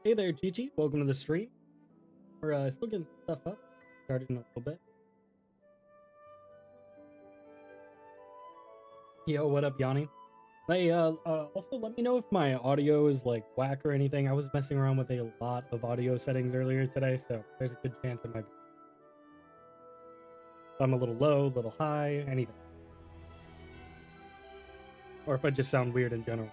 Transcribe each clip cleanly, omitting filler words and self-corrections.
Hey there, Chichi. Welcome to the stream. We're still getting stuff up. Started in a little bit. Yo, what up, Yanni? Hey, also let me know if my audio is like whack or anything. I was messing around with a lot of audio settings earlier today, so there's a good chance it might be. If I'm a little low, a little high, anything. Or if I just sound weird in general.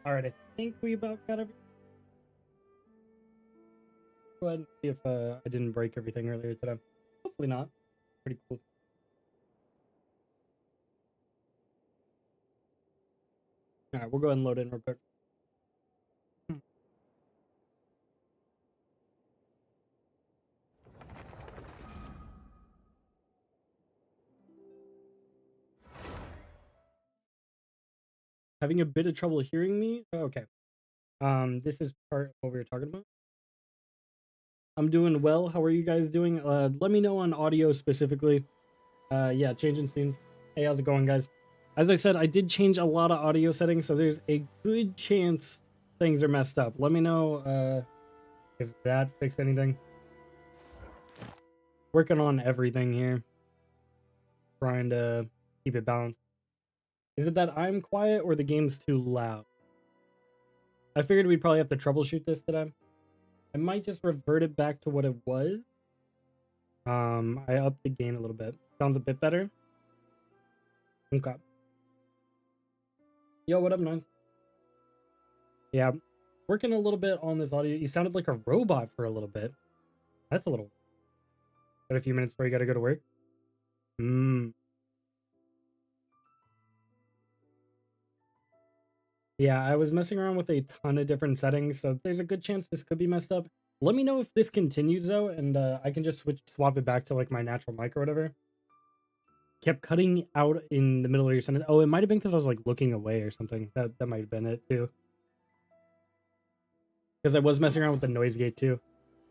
Alright, I think we about got everything. Go ahead and see if I didn't break everything earlier today. Hopefully not. Pretty cool. Alright, we'll go ahead and load in real quick. Having a bit of trouble hearing me? Okay. This is part of what we were talking about. I'm doing well. How are you guys doing? Let me know on audio specifically. Yeah, changing scenes. Hey, how's it going, guys? As I said, I did change a lot of audio settings, so there's a good chance things are messed up. Let me know if that fixed anything. Working on everything here. Trying to keep it balanced. Is it that I'm quiet or the game's too loud? I figured we'd probably have to troubleshoot this today. I might just revert it back to what it was. I upped the gain a little bit. Sounds a bit better. Okay. Yo, what up, Nines? Yeah, working a little bit on this audio. You sounded like a robot for a little bit. That's a little... Got a few minutes before you gotta go to work? Yeah, I was messing around with a ton of different settings, so there's a good chance this could be messed up. Let me know if this continues, though, and I can just swap it back to, like, my natural mic or whatever. Kept cutting out in the middle of your sentence. Oh, it might have been because I was, like, looking away or something. That might have been it, too. Because I was messing around with the noise gate, too.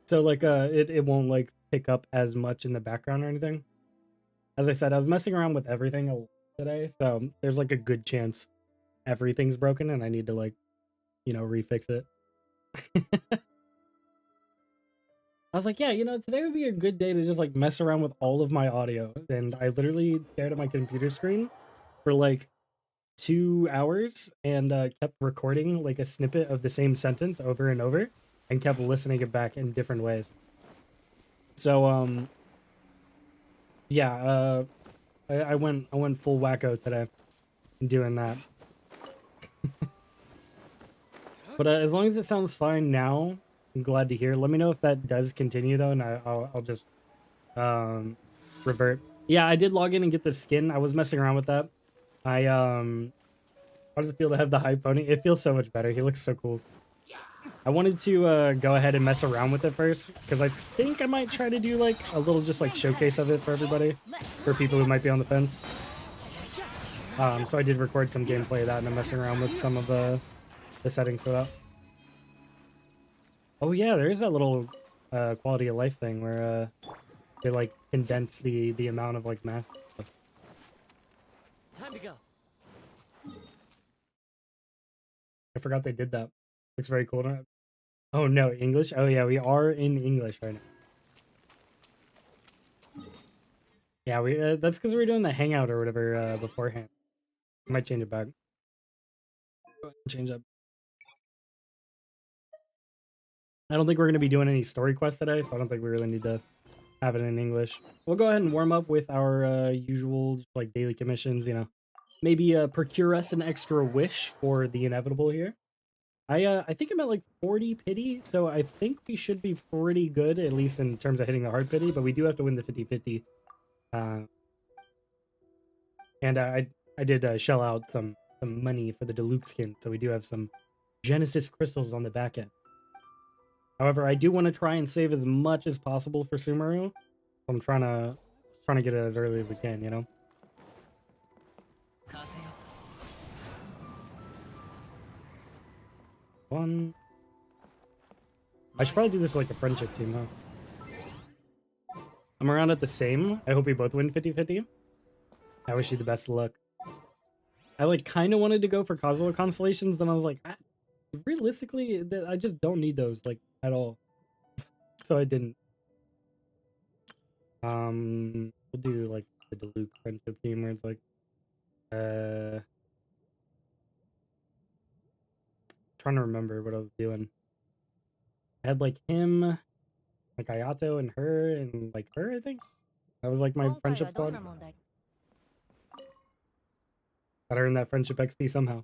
So, like, it won't, like, pick up as much in the background or anything. As I said, I was messing around with everything today, so there's, like, a good chance everything's broken and I need to, like, you know, refix it. I was like, yeah, you know, today would be a good day to just like mess around with all of my audio. And I literally stared at my computer screen for like 2 hours and kept recording like a snippet of the same sentence over and over and kept listening it back in different ways. So, yeah, I went full wacko today doing that. But as long as it sounds fine now, I'm glad to hear. Let me know if that does continue though, and I'll just revert. Yeah, I did log in and get the skin. I was messing around with that. How does it feel to have the high pony? It feels so much better. He looks so cool. I wanted to go ahead and mess around with it first because I think I might try to do like a little just like showcase of it for everybody, for people who might be on the fence. So I did record some gameplay of that, and I'm messing around with some of the settings for that. Oh yeah, there is that little quality of life thing where they like condense the amount of like mass. Time to go. I forgot they did that. Looks very cool. Oh no, English? Oh yeah, we are in English right now. Yeah, we that's because we were doing the hangout or whatever beforehand. I might change it back. Go ahead and change up. I don't think we're gonna be doing any story quests today, so I don't think we really need to have it in English. We'll go ahead and warm up with our usual like daily commissions, you know. Maybe procure us an extra wish for the inevitable here. I think I'm at like 40 pity, so I think we should be pretty good, at least in terms of hitting the hard pity, but we do have to win the 50-50. And I did shell out some money for the Deluxe skin, so we do have some Genesis crystals on the back end. However, I do want to try and save as much as possible for Sumeru. I'm trying to get it as early as we can, you know? One. I should probably do this like a friendship team, huh? I'm around at the same. I hope we both win 50-50. I wish you the best of luck. I like kind of wanted to go for Kazuha constellations, then I was like, realistically, I just don't need those like at all. So I didn't. We'll do like the Deluxe friendship team where it's like, trying to remember what I was doing. I had like him, like Ayato and her, and like her, I think. That was like my friendship squad. Gotta earn that friendship XP somehow.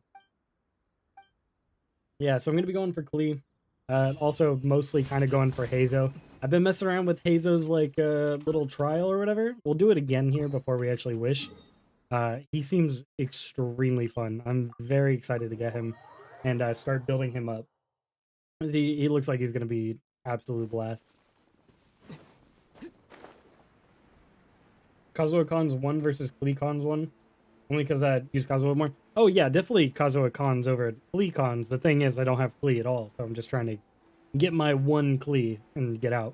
Yeah, so I'm gonna be going for Klee. Also, mostly kind of going for Heizou. I've been messing around with Heizou's like little trial or whatever. We'll do it again here before we actually wish. He seems extremely fun. I'm very excited to get him and start building him up. He looks like he's gonna be absolute blast. Kazuha Khan's 1 versus Klee Khan's 1. Only because I use Kazuha more. Oh yeah, definitely Kazuha Khan's over Klee Khan's. The thing is, I don't have Klee at all, so I'm just trying to get my one Klee and get out.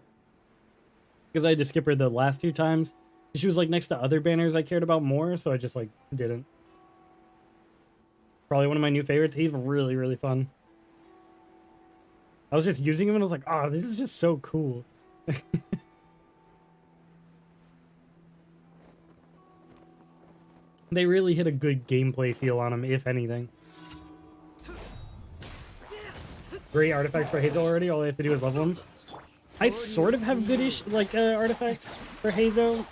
Because I had to skip her the last 2 times. She was like next to other banners I cared about more, so I just like didn't. Probably one of my new favorites. He's really, really fun. I was just using him and I was like, oh, this is just so cool. They really hit a good gameplay feel on him, if anything. Great artifacts for Heizou already. All I have to do is level him. I sort of have goodish like artifacts for Heizou.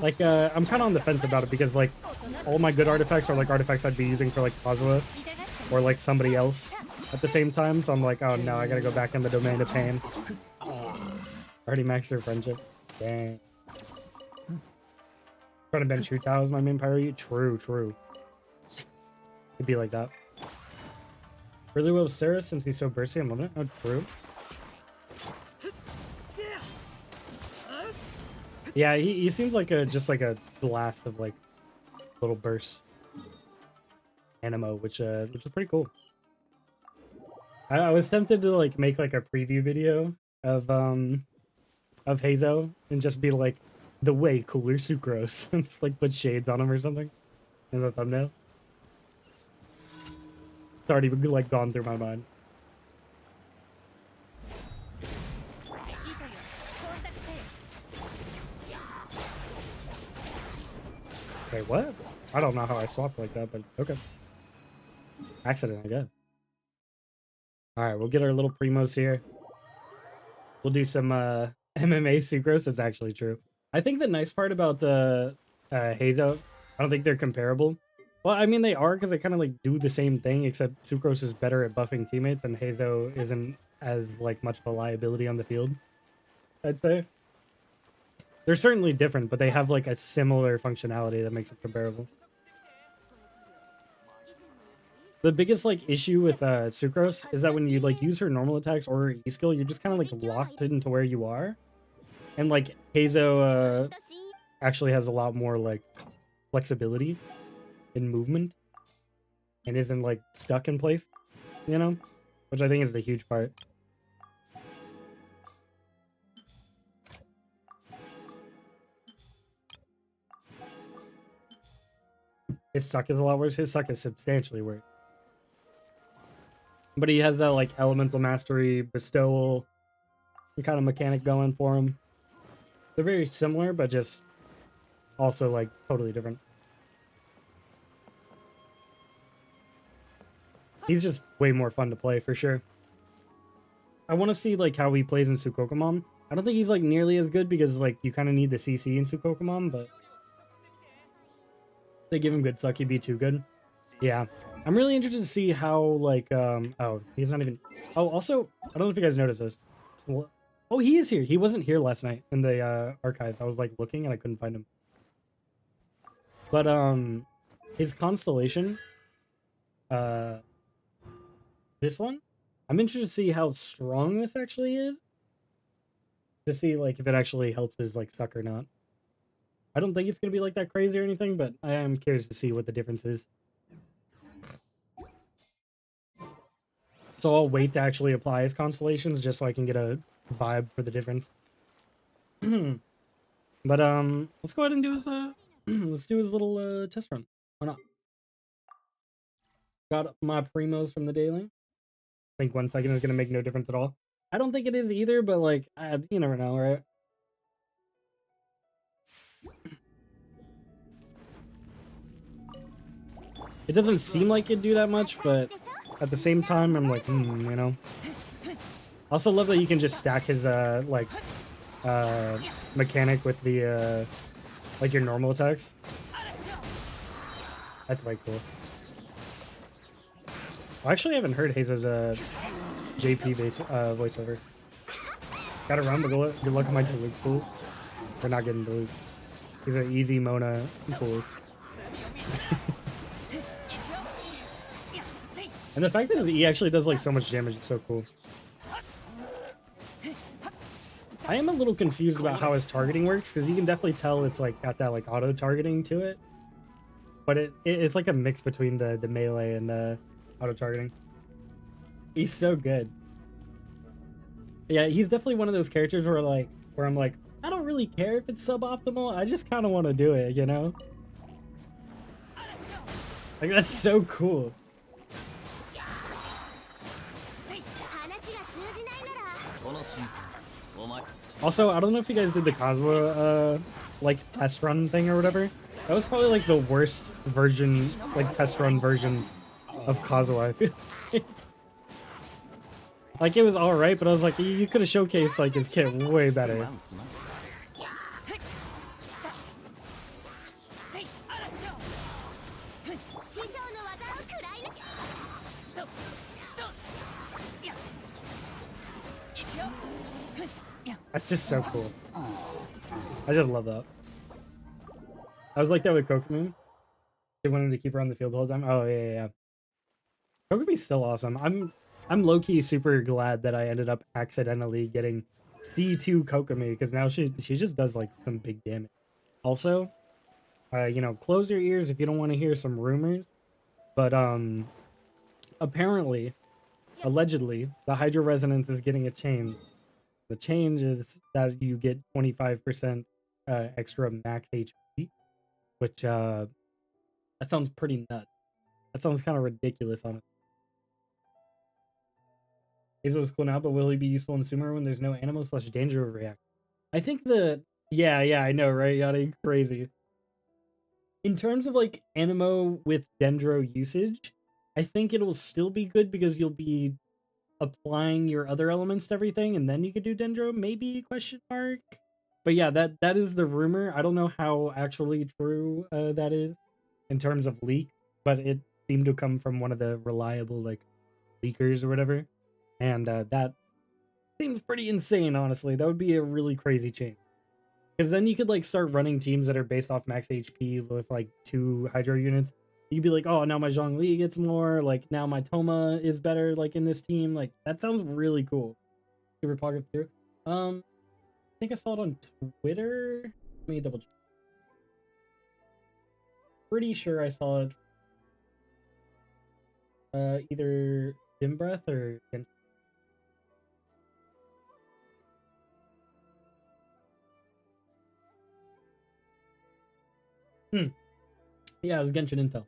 I'm kind of on the fence about it because like all my good artifacts are like artifacts I'd be using for like Kazuha or like somebody else at the same time. So I'm like, oh no, I gotta go back in the domain of pain. Already maxed their friendship. Dang. Trying to bench Hu Tao as my main pyro. True. It'd be like that. Really well with Sarah since he's so bursty. I'm loving it. Oh, true. Yeah, he seems like just like a blast of like little burst animo, which is pretty cool. I was tempted to like make like a preview video of Heizou and just be like the way cooler Sucrose and just like put shades on him or something in the thumbnail. It's already like gone through my mind. Okay, what? I don't know how I swapped like that, but okay. Accident, I guess. Alright, we'll get our little primos here. We'll do some MMA Sucrose. That's actually true. I think the nice part about the Heizou, I don't think they're comparable. Well, I mean, they are because they kind of like do the same thing, except Sucrose is better at buffing teammates and Heizou isn't as like much of a liability on the field, I'd say. They're certainly different, but they have like a similar functionality that makes it comparable. The biggest like issue with Sucrose is that when you like use her normal attacks or her E skill, you're just kind of like locked into where you are. And like Heizou actually has a lot more like flexibility in movement and isn't like stuck in place, you know, which I think is the huge part. His suck is a lot worse. His suck is substantially worse. But he has that like elemental mastery bestowal kind of mechanic going for him. They're very similar, but just also like totally different. He's just way more fun to play for sure. I want to see like how he plays in Sukokomon. I don't think he's like nearly as good because like you kind of need the CC in Sukokomon, but they give him good suck, he'd be too good. Yeah. I'm really interested to see how, like, oh, he's not even. Oh, also, I don't know if you guys noticed this. Oh, he is here. He wasn't here last night in the archive. I was like looking and I couldn't find him. But his constellation, uh, this one, I'm interested to see how strong this actually is. To see like if it actually helps his like suck or not. I don't think it's gonna be like that crazy or anything, but I am curious to see what the difference is. So I'll wait to actually apply his constellations just so I can get a vibe for the difference. But let's go ahead and do his let's do his little test run. Why not? Got my primos from the daily. I think 1 second is gonna make no difference at all. I don't think it is either, but like you never know, right? It doesn't seem like it'd do that much, but at the same time, I'm like, you know. I also love that you can just stack his mechanic with the like your normal attacks. That's quite cool. I actually haven't heard Heizou's JP voiceover. Gotta run, but good luck on my Diluc pool. We're not getting Diluc. He's an easy Mona pools. And the fact that his E actually does like so much damage is so cool. I am a little confused about how his targeting works, because you can definitely tell it's like got that like auto targeting to it. But it's like a mix between the melee and auto targeting. He's so good. Yeah, he's definitely one of those characters where I'm like, I don't really care if it's suboptimal. I just kind of want to do it, you know? Like that's so cool. Also, I don't know if you guys did the Kazuha like test run thing or whatever. That was probably like the worst version, like test run version of Kazuha, I feel like it was alright, but I was like, you could have showcased like his kit way better. That's just so cool. I just love that. I was like that with Kokomi. They wanted to keep her on the field the whole time. Oh yeah. Kokomi's still awesome. I'm low-key super glad that I ended up accidentally getting C2 Kokomi, because now she just does like some big damage. Also, you know, close your ears if you don't want to hear some rumors. But apparently, allegedly, the Hydro Resonance is getting a change. The change is that you get 25% extra max HP, which that sounds pretty nuts. That sounds kind of ridiculous on it. Heizou is cool now, but will he be useful in Sumer when there's no Animo/Danger react? I think yeah, I know, right? Yada, crazy. In terms of like Animo with Dendro usage, I think it'll still be good because you'll be applying your other elements to everything, and then you could do Dendro, maybe, question mark. But yeah, that is the rumor. I don't know how actually true that is in terms of leak, but it seemed to come from one of the reliable like leakers or whatever, and that seems pretty insane. Honestly, that would be a really crazy change, because then you could like start running teams that are based off max HP with like 2 Hydro units. You'd be like, oh, now my Zhongli gets more. Like now my Toma is better. Like in this team, like that sounds really cool. Super Pocket through. I think I saw it on Twitter. Let me double check. Pretty sure I saw it. Either Dim Breath or Genshin. Yeah, it was Genshin Intel.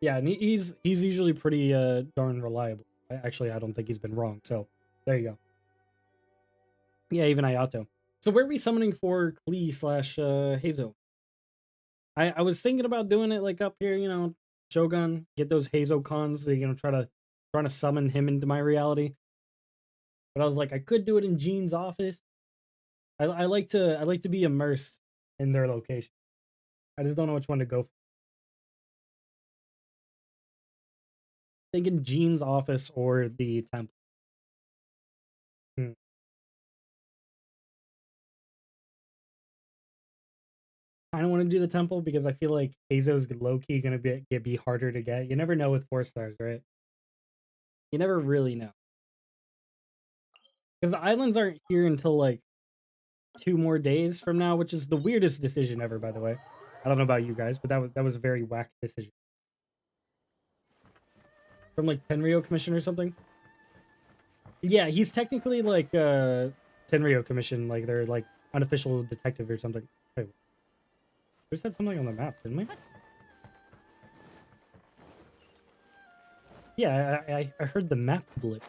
Yeah, and he's usually pretty darn reliable. Actually, I don't think he's been wrong. So there you go. Yeah, even Ayato. So where are we summoning for Klee slash Heizou? I was thinking about doing it like up here, you know, Shogun, get those Heizou cons, you know, trying to summon him into my reality. But I was like, I could do it in Jean's office. I like to be immersed in their location. I just don't know which one to go for. Thinking Jean's office or the temple. I don't want to do the temple because I feel like Heizou's low-key gonna be harder to get. You never know with 4 stars, right? You never really know. Because the islands aren't here until like 2 more days from now, which is the weirdest decision ever, by the way. I don't know about you guys, but that was a very whack decision. From like Tenryo Commission or something? Yeah, he's technically like Tenryo Commission, like they're like unofficial detective or something. Wait, we said something on the map, didn't we? Yeah, I heard the map blip.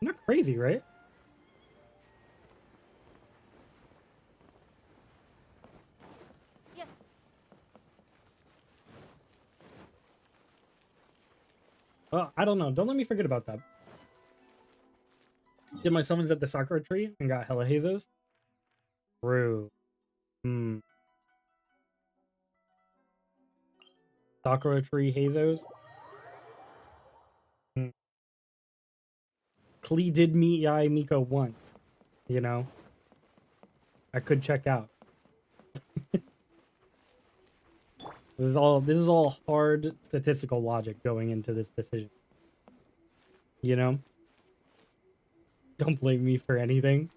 Not crazy, right? Well, I don't know. Don't let me forget about that. Did my summons at the Sakura tree and got hella Heizous? True. Sakura tree Heizous? Klee did meet Yai Miko once, you know? I could check out. This is all hard statistical logic going into this decision. You know? Don't blame me for anything.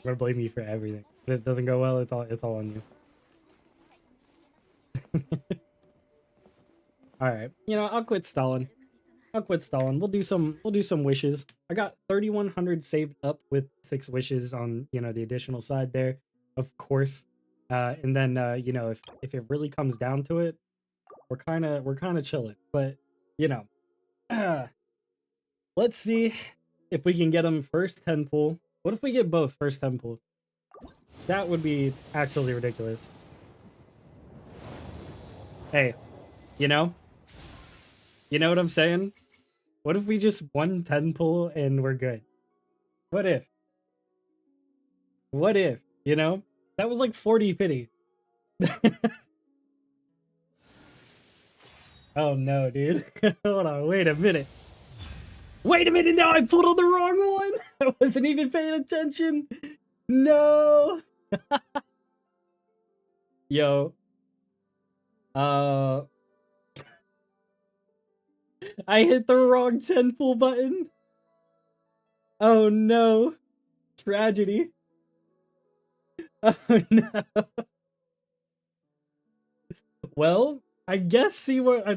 You're gonna blame me for everything. If it doesn't go well, it's all on you. Alright. You know, I'll quit stalling. We'll do some wishes. I got 3,100 saved up with 6 wishes on, you know, the additional side there, of course. And then you know, if it really comes down to it, we're kind of chilling. But, you know, let's see if we can get them first 10 pull. What if we get both first 10 pull? That would be actually ridiculous. Hey, you know what I'm saying? What if we just won 10 pull and we're good? What if? What if? You know? That was like 40 pity. Oh no, dude. Hold on, wait a minute. Wait a minute, now I pulled on the wrong one! I wasn't even paying attention! No! Yo. I hit the wrong 10 pull button. Oh no. Tragedy. Oh no. Well, I guess see what I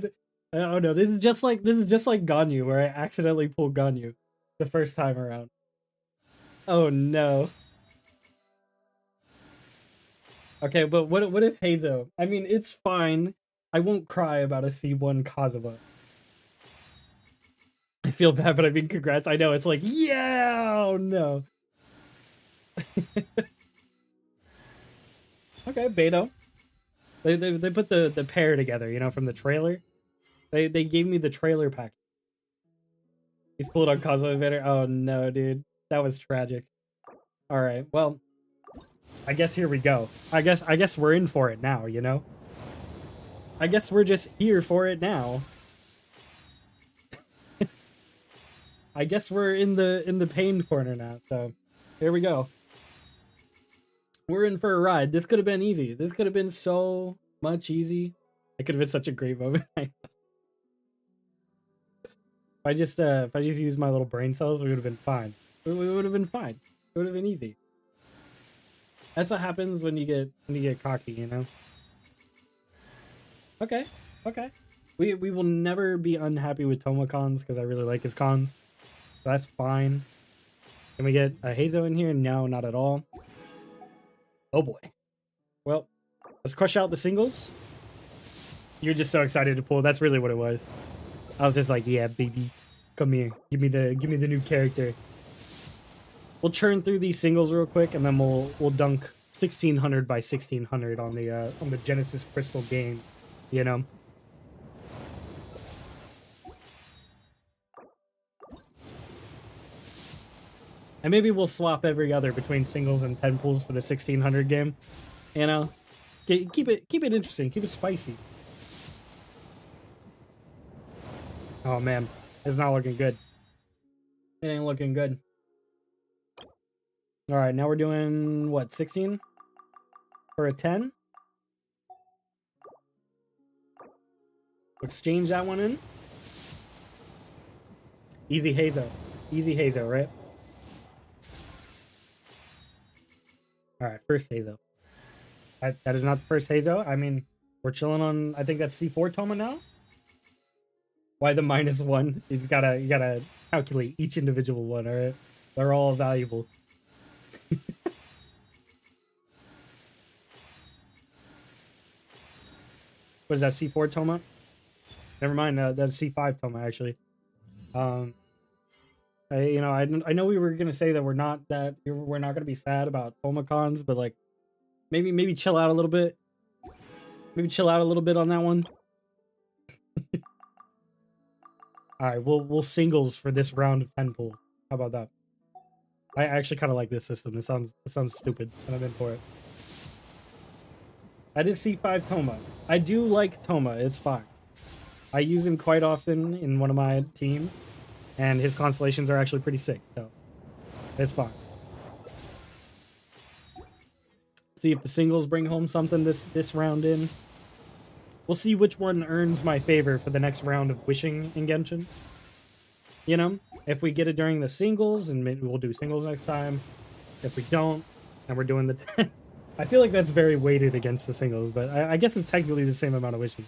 don't know. This is just like Ganyu, where I accidentally pulled Ganyu the first time around. Oh no. Okay, but what if Heizou? I mean, it's fine. I won't cry about a C1 Kazuha. I feel bad, but I mean, congrats. I know it's like, yeah, oh no. Okay, Beto. They put the pair together, you know, from the trailer. They gave me the trailer pack. He's pulled on Kazuha Invader. Oh no, dude, that was tragic. All right, well, I guess here we go. I guess we're in for it now, you know. I guess we're just here for it now. I guess we're in the pain corner now. So here we go. We're in for a ride. This could have been easy. This could have been so much easy. It could have been such a great moment. If I just used my little brain cells, we would have been fine. We would have been fine. It would have been easy. That's what happens when you get cocky, you know. Okay. We will never be unhappy with Tomocons because I really like his cons. So that's fine. Can we get a Heizou in here? No, not at all. Oh boy. Well, let's crush out the singles. You're just so excited to pull. That's really what it was. I was just like, yeah, baby, come here. Give me the new character. We'll churn through these singles real quick, and then we'll dunk 1600 by 1600 on the Genesis Crystal game, you know. And maybe we'll swap every other between singles and 10 pools for the 1600 game. You know? Keep it interesting. Keep it spicy. Oh man, it's not looking good. It ain't looking good. All right, now we're doing what, 16 for a 10? Exchange that one in. Easy Heizou. Easy Heizou, right? All right, first Heizou. That is not the first Heizou. I mean, we're chilling on, I think that's C4 Toma now. Why the -1? You gotta calculate each individual one, all right? They're all valuable. What is that, C4 Toma? Never mind, that's C5 Toma, actually. I know we were gonna say that we're not gonna be sad about Tomacons, but like maybe chill out a little bit. Maybe chill out a little bit on that one. All right, we'll singles for this round of 10 pool. How about that? I actually kind of like this system. It sounds stupid, and I'm in for it. I did C5 Toma. I do like Toma. It's fine. I use him quite often in one of my teams, and his constellations are actually pretty sick, so it's fine. See if the singles bring home something this round in. We'll see which one earns my favor for the next round of wishing in Genshin. You know, if we get it during the singles, and maybe we'll do singles next time. If we don't, and we're doing the 10. I feel like that's very weighted against the singles, but I guess it's technically the same amount of wishing.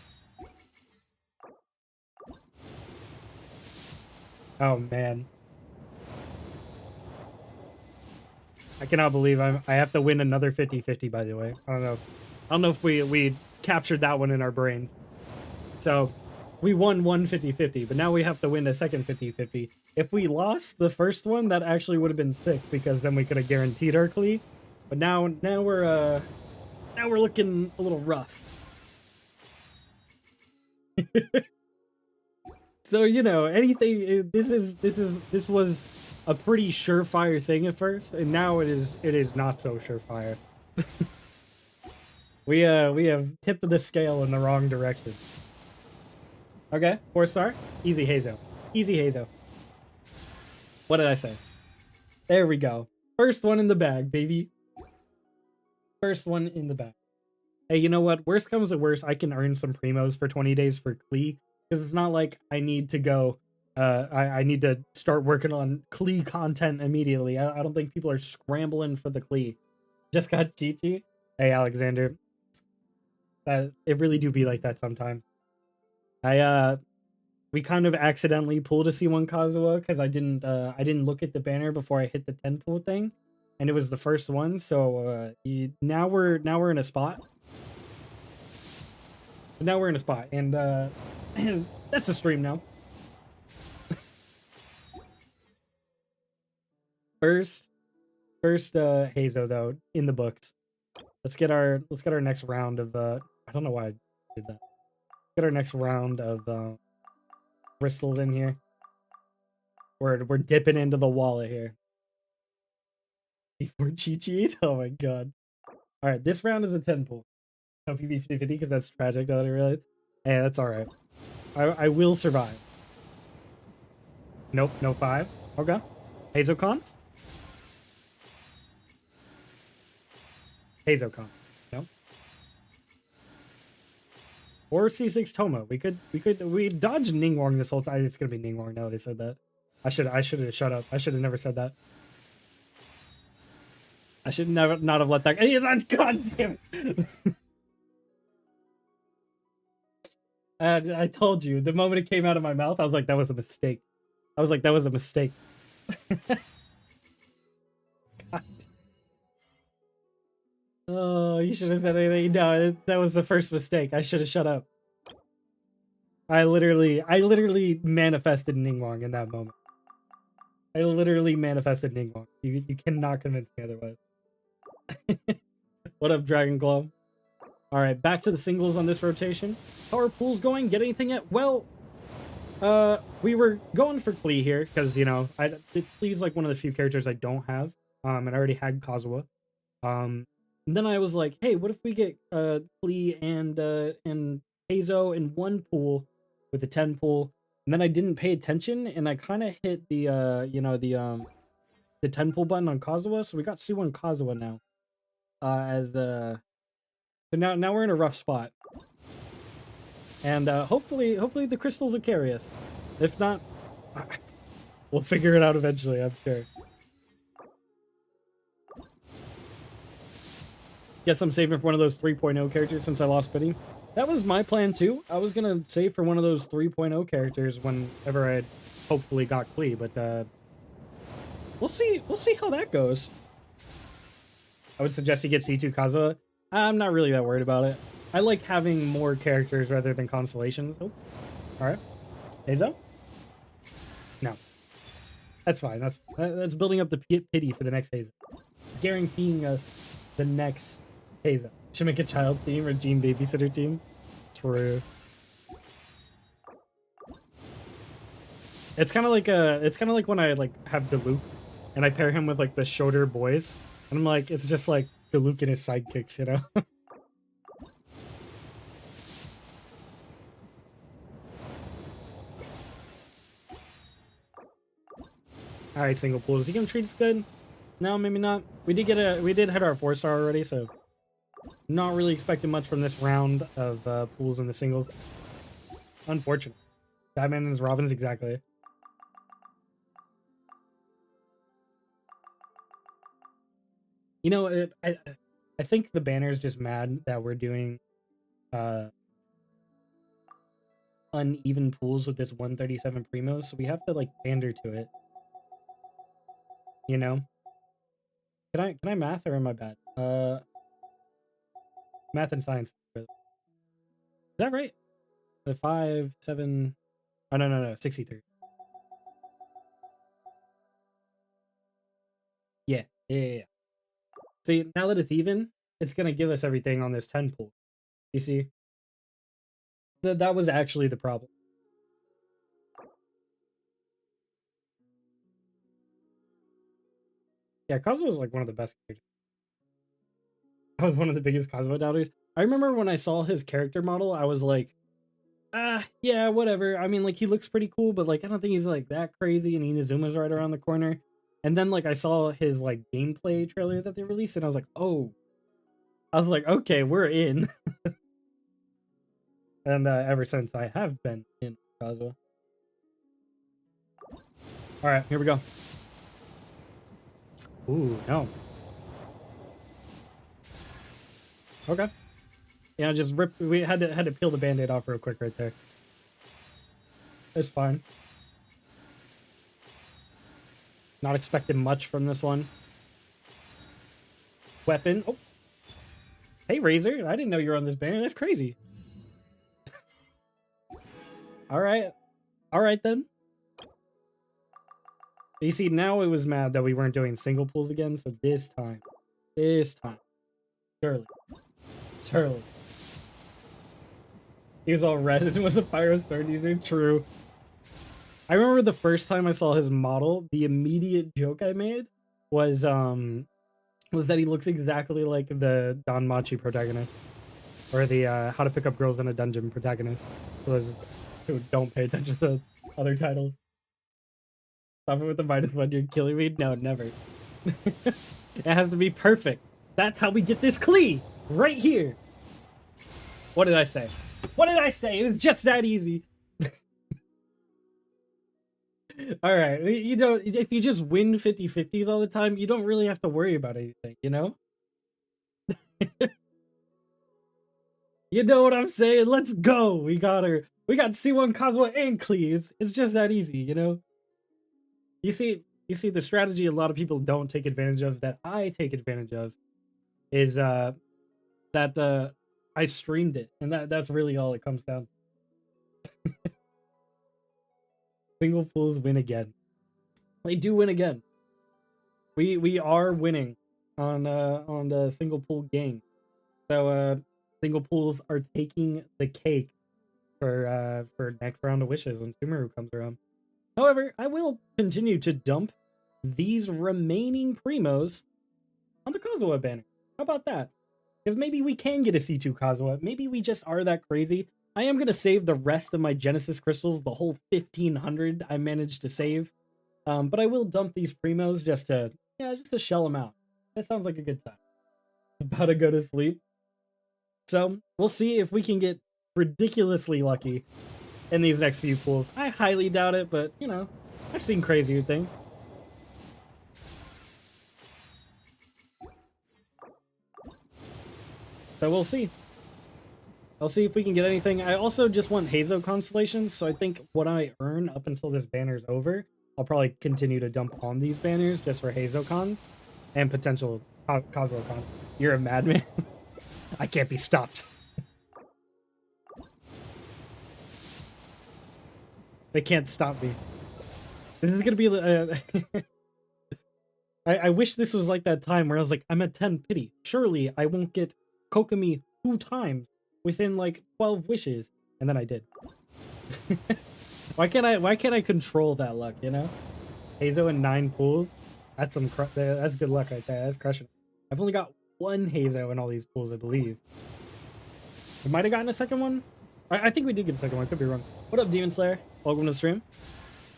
Oh man. I cannot believe I have to win another 50-50, by the way. I don't know if we captured that one in our brains. So we won one 50-50, but now we have to win a second 50-50. If we lost the first one, that actually would have been sick, because then we could have guaranteed our Klee. But now we're looking a little rough. So, you know, anything, this was a pretty surefire thing at first, and now it is not so surefire. we have tipped the scale in the wrong direction. Okay, 4-star. Easy Heizou. Easy Heizou. What did I say? There we go. First one in the bag, baby. First one in the bag. Hey, you know what? Worst comes to worst, I can earn some primos for 20 days for Klee. Because it's not like I need to go, I need to start working on Klee content immediately. I don't think people are scrambling for the Klee. Just got Chi-Chi. Hey, Alexander. It really do be like that sometimes. We kind of accidentally pulled a C1 Kazuha because I didn't look at the banner before I hit the 10 pool thing. And it was the first one, so now we're in a spot. Now we're in a spot, and that's the stream now. First Heizou though in the books. Let's get our next round of I don't know why I did that. Get our next round of crystals in here. We're dipping into the wallet here. Before Chi-Chi? Oh my god. Alright, this round is a 10 pool. No PB 50-50 because that's tragic that I realized. Hey, that's alright. I will survive. Nope, no 5. Okay. Heizou cons? Heizou con. No. Or C6 Toma. We dodged Ningguang this whole time. It's gonna be Ningguang now that I said that. I should have shut up. I should have never said that. I should not have let that. God damn it! I told you the moment it came out of my mouth, I was like, that was a mistake. God. Oh, you should have said anything. No, that was the first mistake. I should have shut up. I literally manifested Ningguang in that moment. I literally manifested Ningguang. You cannot convince me otherwise. What up, Dragon Glow? All right, back to the singles on this rotation. How are pools going? Get anything yet? Well, We were going for Klee here because you know Klee's like one of the few characters I don't have. And I already had Kazuha. And then I was like, hey, what if we get Klee and Heizou in one pool with the 10 pool? And then I didn't pay attention and I kind of hit the 10 pool button on Kazuha, so we got C1 Kazuha now. As so now we're in a rough spot. And hopefully the crystals will carry us. If not, we'll figure it out eventually, I'm sure. Guess I'm saving for one of those 3.0 characters since I lost bidding. That was my plan too. I was gonna save for one of those 3.0 characters whenever I hopefully got Klee, but we'll see how that goes. I would suggest you get C2 Kazuha. I'm not really that worried about it. I like having more characters rather than constellations. Oh, all right. Heizou? No. That's fine. That's building up the pity for the next Heizou. Guaranteeing us the next Heizou. Should make a child team or Gene babysitter team. True. It's kind of like when I like have Diluc and I pair him with like the shorter boys, and I'm like, it's just like Diluc and his sidekicks, you know. All right, single pools. He gonna treat us good? No, maybe not. We did hit our 4-star already, so not really expecting much from this round of pools in the singles. Unfortunate. Batman and his Robins, exactly. You know, I think the banner is just mad that we're doing uneven pools with this 137 primos, so we have to like pander to it. You know? Can I math or am I bad? Math and science. Is that right? The 5, 7. Oh no, 63. Yeah. See, now that it's even, it's gonna give us everything on this 10 pool. You see? That was actually the problem. Yeah, Kazuha was like one of the best characters. I was one of the biggest Kazuha doubters. I remember when I saw his character model, I was like, yeah, whatever. I mean, like, he looks pretty cool, but like, I don't think he's like that crazy, and Inazuma's right around the corner. And then like I saw his like gameplay trailer that they released, and I was like, oh. I was like, okay, we're in. And ever since I have been in Kazuha. Alright, here we go. Ooh, no. Okay. Yeah, just rip. We had to peel the band-aid off real quick right there. It's fine. Not expecting much from this one. Weapon. Oh. Hey, Razor. I didn't know you were on this banner. That's crazy. Alright. Alright then. You see, now it was mad that we weren't doing single pools again, so this time. Surely. He was all red and was a Pyro Sword user. True. I remember the first time I saw his model, the immediate joke I made was that he looks exactly like the Don Machi protagonist. Or the How to Pick Up Girls in a Dungeon protagonist. For those who don't pay attention to other titles. Stop it with the -1, you're killing me? No, never. It has to be perfect. That's how we get this Klee! Right here! What did I say? What did I say? It was just that easy. Alright, you don't, if you just win 50-50s all the time, you don't really have to worry about anything, you know? You know what I'm saying? Let's go! We got her. We got C1 Kazuha and Klee. It's just that easy, you know? You see the strategy a lot of people don't take advantage of that I take advantage of is that I streamed it, and that's really all it comes down to. Single pools win again. They do win again. We are winning on the single pool game. So single pools are taking the cake for next round of wishes when Sumeru comes around. However, I will continue to dump these remaining primos on the Kazuha banner. How about that? Because maybe we can get a C2 Kazuha. Maybe we just are that crazy. I am going to save the rest of my Genesis crystals, the whole 1,500 I managed to save. But I will dump these primos just to shell them out. That sounds like a good time. About to go to sleep. So we'll see if we can get ridiculously lucky in these next few pools. I highly doubt it, but you know, I've seen crazier things. So we'll see. I'll see if we can get anything. I also just want Heizou constellations, so I think what I earn up until this banner's over, I'll probably continue to dump on these banners just for Heizou cons and potential Kazuha cons. You're a madman. I can't be stopped. They can't stop me. This is gonna be. I wish this was like that time where I was like, I'm at 10 pity. Surely I won't get Kokomi 2 times within like 12 wishes, and then I did. Why can't I control that luck? You know, Heizou in 9 pools. That's that's good luck right there. That's crushing it. I've only got 1 Heizou in all these pools, I believe. We might have gotten a second one. I think we did get a second one. Could be wrong. What up, Demon Slayer? Welcome to the stream.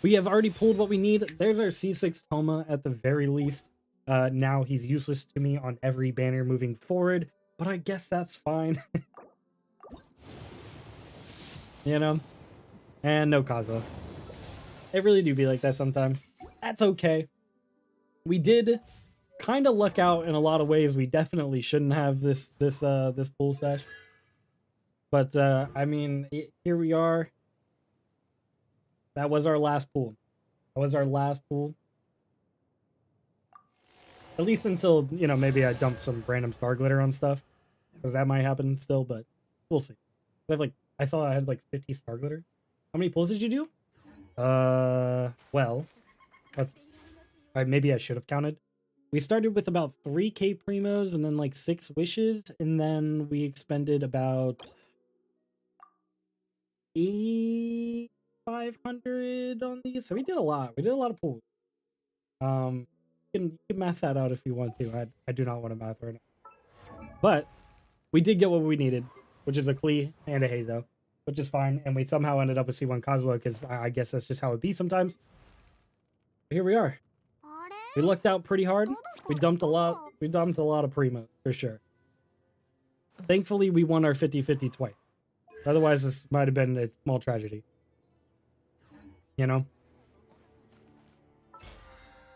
We have already pulled what we need. There's our C6 Toma at the very least. Now he's useless to me on every banner moving forward, but I guess that's fine. You know? And no Kazuha. It really do be like that sometimes. That's okay. We did kind of luck out in a lot of ways. We definitely shouldn't have this pool stash. But I mean, here we are. That was our last pool. That was our last pool. At least until, you know, maybe I dump some random star glitter on stuff. Because that might happen still, but we'll see. I saw I had like 50 star glitter. How many pulls did you do? Well, maybe I should have counted. We started with about 3k primos and then like 6 wishes, and then we expended about 500 on these. So we did a lot. We did a lot of pulls. You can math that out if you want to. I do not want to math right now. But we did get what we needed, which is a Klee and a Heizou, which is fine. And we somehow ended up with C1 Kazuha because I guess that's just how it be sometimes. But here we are. We lucked out pretty hard. We dumped a lot. We dumped a lot of primos for sure. Thankfully, we won our 50-50 twice. Otherwise, this might have been a small tragedy. You know?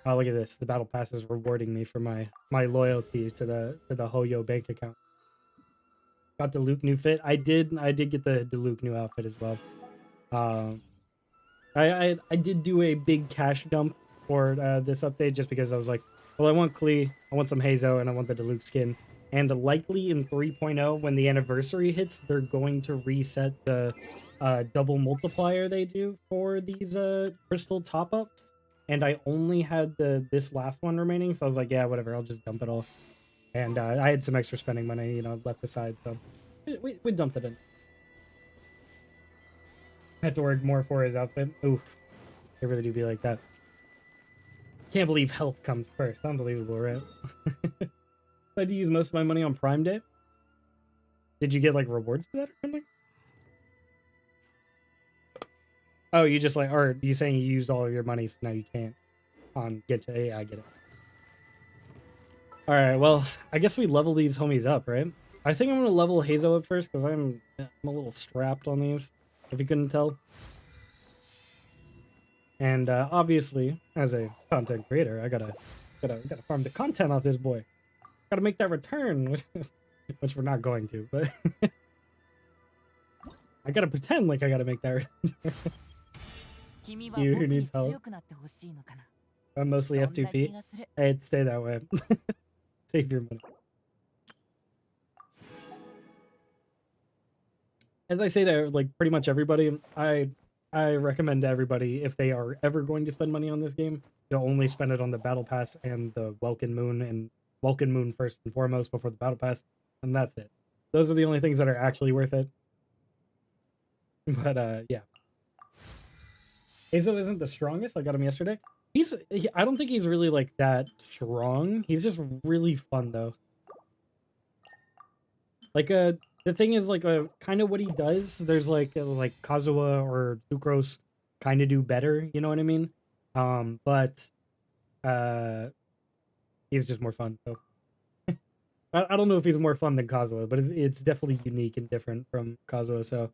Oh, look at this. The battle pass is rewarding me for my loyalty to the Hoyo bank account. Got the Luke new fit. I did get the Luke new outfit as well. I did do a big cash dump for this update just because I was like, well, I want Klee, I want some Heizou, and I want the Diluc skin. And likely in 3.0, when the anniversary hits, they're going to reset the double multiplier they do for these crystal top-ups. And I only had this last one remaining, so I was like, yeah, whatever, I'll just dump it all. And I had some extra spending money, you know, left aside, so we dumped it in. Had to work more for his outfit. Oof, it really do be like that. Can't believe health comes first. Unbelievable, right? I had to use most of my money on Prime Day. Did you get like rewards for that or something? Oh, you just like, or you saying you used all of your money, so now you can't get to? Yeah, I get it. All right, well, I guess we level these homies up, right? I think I'm gonna level Heizou up first because I'm a little strapped on these, if you couldn't tell. And obviously, as a content creator, I gotta farm the content off this boy. Gotta make that return, which we're not going to, but I gotta pretend like I gotta make that return. You who need help. I'm mostly F2P. Hey, stay that way. Save your money. As I say to like pretty much everybody, I recommend to everybody, if they are ever going to spend money on this game, to only spend it on the battle pass and the Welkin Moon, and Welkin Moon first and foremost before the battle pass, and that's it. Those are the only things that are actually worth it. But yeah, Heizou isn't the strongest. I got him yesterday. I don't think he's really like that strong. He's just really fun though. Like the thing is like kind of what he does. There's like Kazuha or Sucrose kind of do better. You know what I mean? But uh, he's just more fun. So I don't know if he's more fun than Kazuha, but it's definitely unique and different from Kazuha. So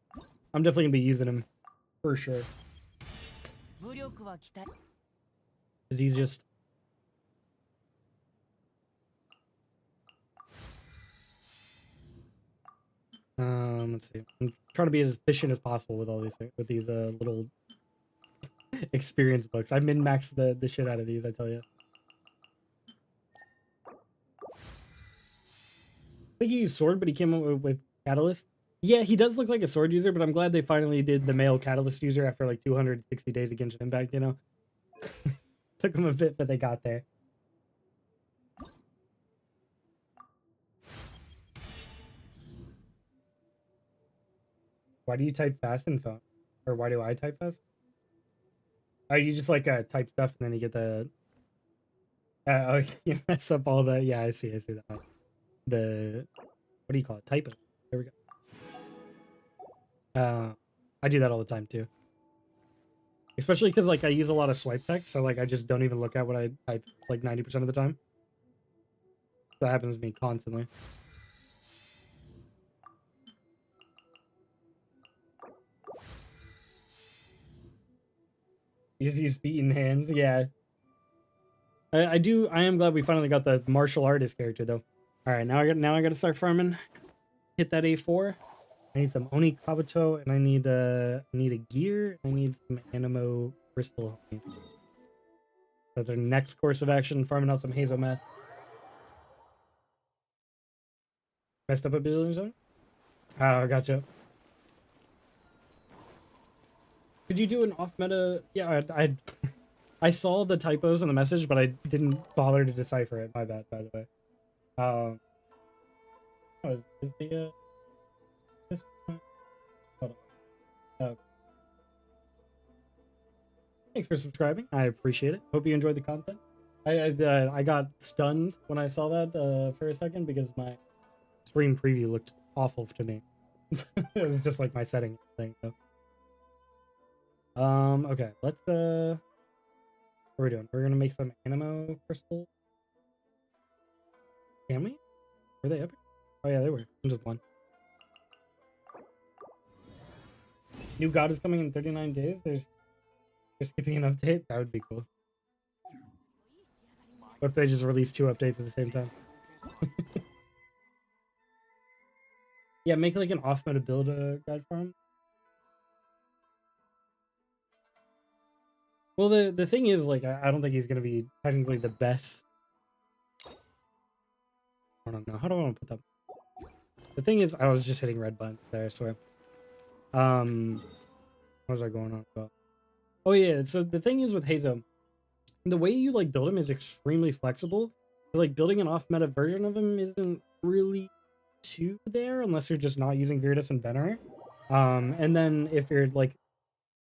I'm definitely gonna be using him for sure. Because he's just let's see. I'm trying to be as efficient as possible with all these things, with these little experience books. I min-maxed the shit out of these, I tell you. I think he used sword, but he came up with catalyst. Yeah, he does look like a sword user, but I'm glad they finally did the male catalyst user after like 260 days of Genshin Impact, you know? Took them a bit, but they got there. Why do you type fast in phone? Or why do I type fast? Oh, you just like type stuff and then you get the oh, you mess up all the yeah, I see that. The what do you call it? Typo. There we go. I do that all the time too. Especially because like I use a lot of swipe text, so like I just don't even look at what I type like 90% of the time. That happens to me constantly. You just use feet and hands, yeah. I am glad we finally got the martial artist character though. All right, now I got to start farming. Hit that A4. I need some Oni Kabuto, and I need a gear. I need some Animo Crystal. That's our next course of action. Farming out some Heizou meth. Messed up a building zone. Oh, gotcha. Could you do an off meta? Yeah, I saw the typos in the message, but I didn't bother to decipher it. My bad, by the way. Is the this hold on. Thanks for subscribing. I appreciate it. Hope you enjoyed the content. I got stunned when I saw that for a second because my stream preview looked awful to me. It was just like my setting thing. So. Okay, let's what are we doing? We're gonna make some Animo crystal. Can we? Were they up? Oh yeah, they were. I'm just one. New god is coming in 39 days. They're skipping an update. That would be cool. What if they just release 2 updates at the same time? Yeah, make like an off meta build guide for him. Well, the thing is, like, I don't think he's gonna be technically the best. I don't know. How do I want to put that? The thing is, I was just hitting red button there, I swear. What was I going on about? Oh yeah, so the thing is with Heizou, the way you like build him is extremely flexible. Like building an off-meta version of him isn't really too there unless you're just not using Viridis and Venerer. And then if you're like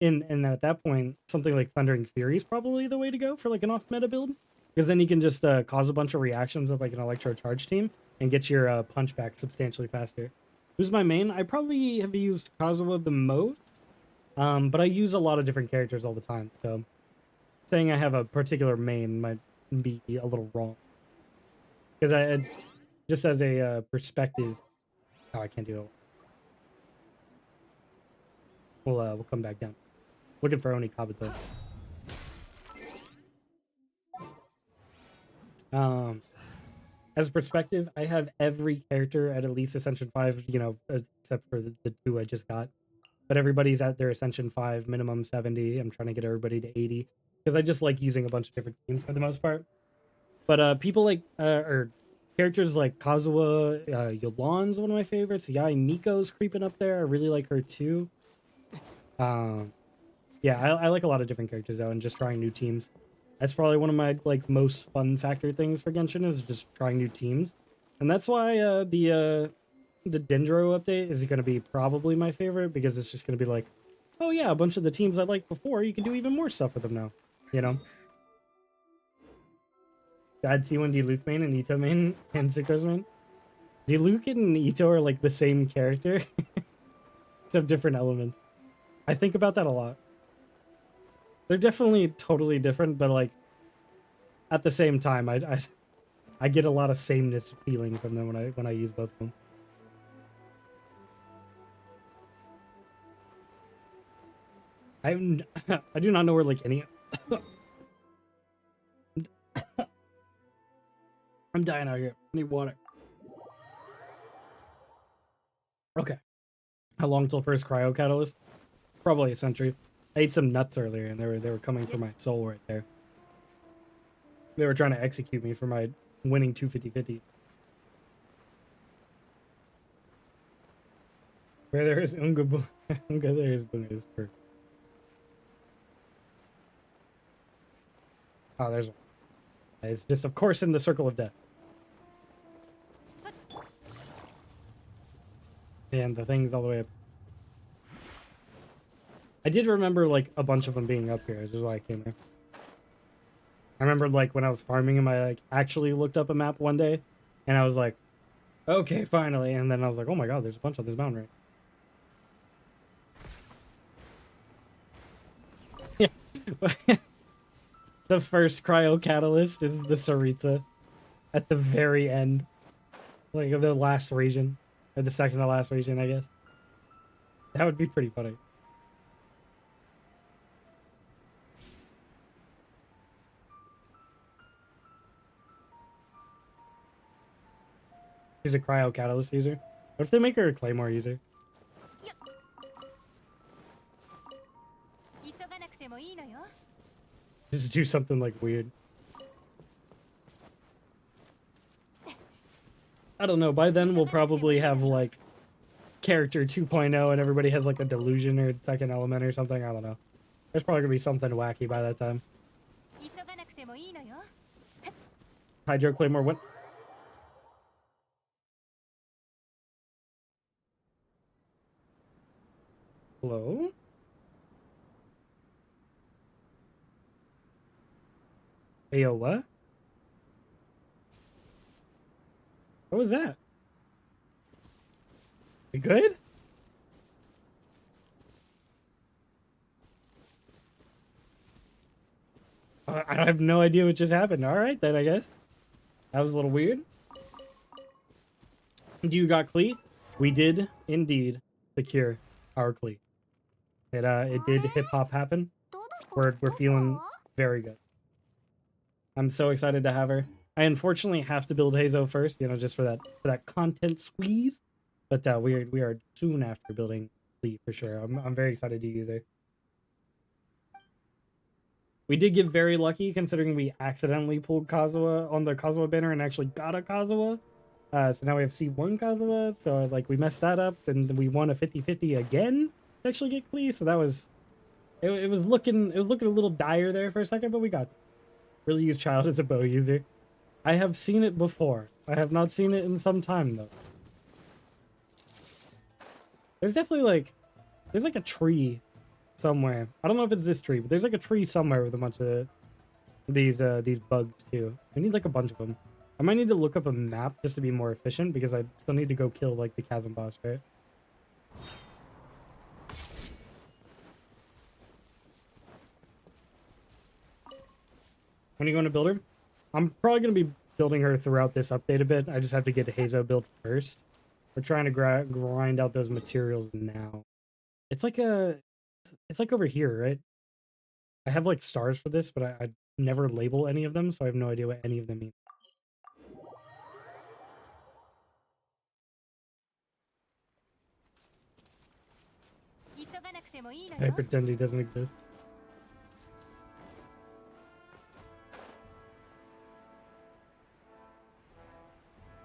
in at that point, something like Thundering Fury is probably the way to go for like an off-meta build. Because then you can just cause a bunch of reactions with like an Electro Charge team and get your punch back substantially faster. Who's my main? I probably have used Kazuha the most. But I use a lot of different characters all the time, so saying I have a particular main might be a little wrong. Because I just as a perspective, oh, I can't do it. We'll come back down. Looking for Oni Kabuto. As a perspective, I have every character at least Ascension 5, you know, except for the 2 I just got. But everybody's at their Ascension 5, minimum 70. I'm trying to get everybody to 80. Because I just like using a bunch of different teams for the most part. But people like, or characters like Kazuha, Yolan's one of my favorites. Yai Miko's creeping up there. I really like her too. Yeah, I like a lot of different characters though, and just trying new teams. That's probably one of my like most fun factor things for Genshin is just trying new teams, and that's why the Dendro update is going to be probably my favorite because it's just going to be like, oh yeah, a bunch of the teams I liked before, you can do even more stuff with them now, you know? Dad T1 Diluc main and Ito main and Sucrose main. Diluc and Ito are like the same character, except different elements. I think about that a lot. They're definitely totally different, but like at the same time, I get a lot of sameness feeling from them when I use both of them. I do not know where like any. I'm dying out here. I need water. Okay. How long till first cryo catalyst? Probably a century. I ate some nuts earlier, and they were coming for my soul right there. They were trying to execute me for my winning 250-50. Where there is Unga, Unga there is Bunga is true. Oh, there's one. It's just, of course, in the circle of death. And the thing's all the way up. I did remember, like, a bunch of them being up here. This is why I came here. I remember, like, when I was farming him, I, like, actually looked up a map one day. And I was like, okay, finally. And then I was like, oh my god, there's a bunch on this mountain right. Yeah. The first cryo catalyst is the Sarita at the very end. Like, the last region. Or the second to last region, I guess. That would be pretty funny. She's a cryo catalyst user. What if they make her a claymore user? Just do something like weird. I don't know. By then we'll probably have like character 2.0 and everybody has like a delusion or second element or something. I don't know. There's probably gonna be something wacky by that time. Hydro claymore went. Hello? Hey, yo, what? What was that? You good? I have no idea what just happened. All right, then, I guess. That was a little weird. Do you got Klee? We did indeed secure our Klee. It did hip hop happen. We're feeling very good. I'm so excited to have her. I unfortunately have to build Heizou first, you know, just for that content squeeze. But we are soon after building Klee for sure. I'm very excited to use her. We did get very lucky considering we accidentally pulled Kazuha on the Kazuha banner and actually got a Kazuha. So now we have C1 Kazuha. So like we messed that up and we won a 50-50 again to actually get Klee. So that was it was looking a little dire there for a second, but we got it. Really use Child as a bow user. I have seen it before. I have not seen it in some time though. There's definitely like there's like a tree somewhere. I don't know if it's this tree, but there's like a tree somewhere with a bunch of these bugs too. We need like a bunch of them. I might need to look up a map just to be more efficient because I still need to go kill like the chasm boss, right? When are you going to build her? I'm probably going to be building her throughout this update a bit. I just have to get Heizou built first. We're trying to grind out those materials now. It's like over here, right? I have like stars for this, but I never label any of them, so I have no idea what any of them mean. I pretend he doesn't exist.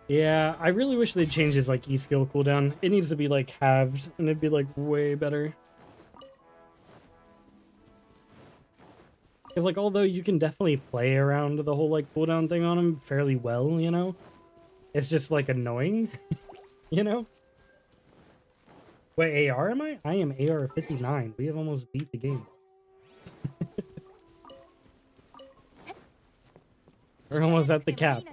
Yeah, I really wish they'd change his like E-skill cooldown. It needs to be like halved, and it'd be like way better. Because like although you can definitely play around the whole like cooldown thing on him fairly well, you know, it's just like annoying, you know. Wait, AR am I? I am AR 59. We have almost beat the game. We're almost at the cap.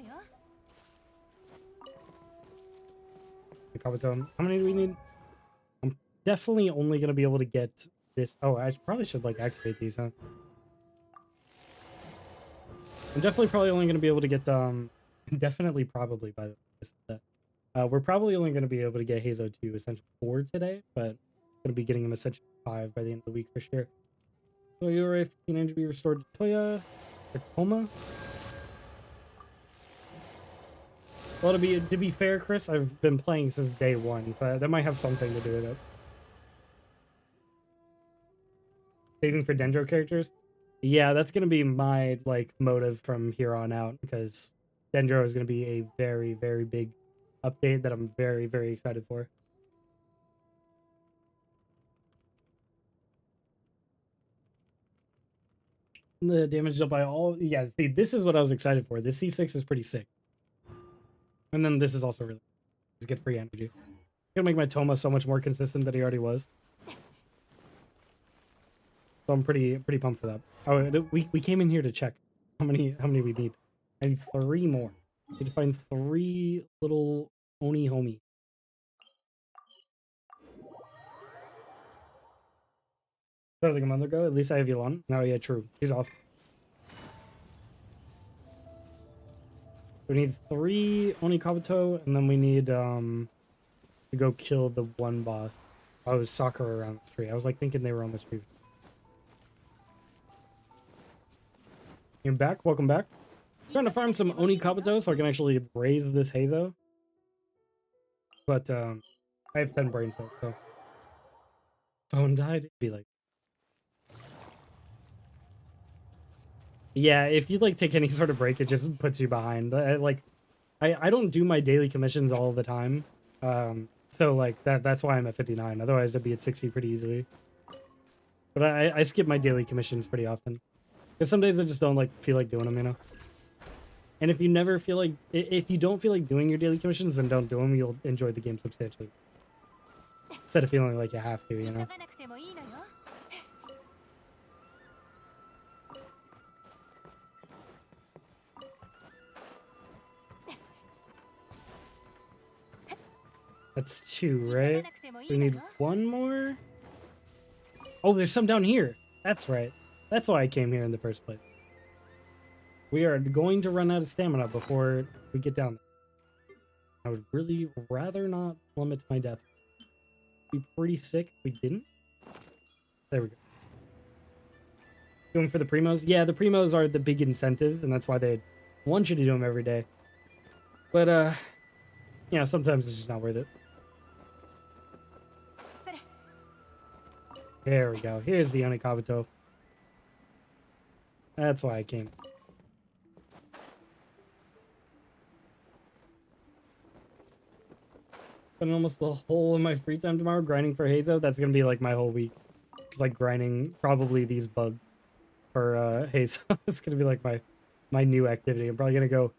How many do we need? I'm definitely only going to be able to get this. Oh, I probably should like activate these, huh? I'm definitely probably only going to be able to get definitely probably by the we're probably only going to be able to get Heizou 2 Ascension 4 today, but I'm going to be getting him Ascension 5 by the end of the week for sure. So you're right, 15 energy be restored to Toya or Toma. Well, to be fair, Chris, I've been playing since day one, so that might have something to do with it. Saving for Dendro characters? Yeah, that's going to be my like motive from here on out, because Dendro is going to be a very, very big update that I'm very, very excited for. The damage up by all. Yeah, see, this is what I was excited for. This C6 is pretty sick. And then this is also really just get free energy. Gonna make my Toma so much more consistent than he already was. So I'm pretty pumped for that. Oh, we came in here to check how many we need. I need 3 more. I need to find 3 little Oni homie. That was like a month ago. At least I have Yulon. No, yeah, true. She's awesome. We need 3 Oni Kabuto, and then we need to go kill the one boss. Oh, it was Sakura around this tree. I was like thinking they were on this tree. You're back. Welcome back. I'm trying to farm some Oni Kabuto so I can actually raise this Heizou. But I have 10 brain cells, so phone died. It'd be like, yeah, if you like take any sort of break, it just puts you behind. I don't do my daily commissions all the time, so like that's why I'm at 59. Otherwise, I'd be at 60 pretty easily. But I skip my daily commissions pretty often, because some days I just don't like feel like doing them, you know. And if you never feel like, if you don't feel like doing your daily commissions, then don't do them. You'll enjoy the game substantially, instead of feeling like you have to, you know. That's 2, right? We need 1 more. Oh, there's some down here. That's right. That's why I came here in the first place. We are going to run out of stamina before we get down there. I would really rather not plummet to my death. Be pretty sick if we didn't. There we go. Going for the primos? Yeah, the primos are the big incentive, and that's why they want you to do them every day. But, you know, sometimes it's just not worth it. There we go. Here's the Oni Kabuto. That's why I came. Spending almost the whole of my free time tomorrow grinding for Heizou. That's gonna be like my whole week. Just like grinding probably these bugs for Heizou. It's gonna be like my new activity. I'm probably gonna go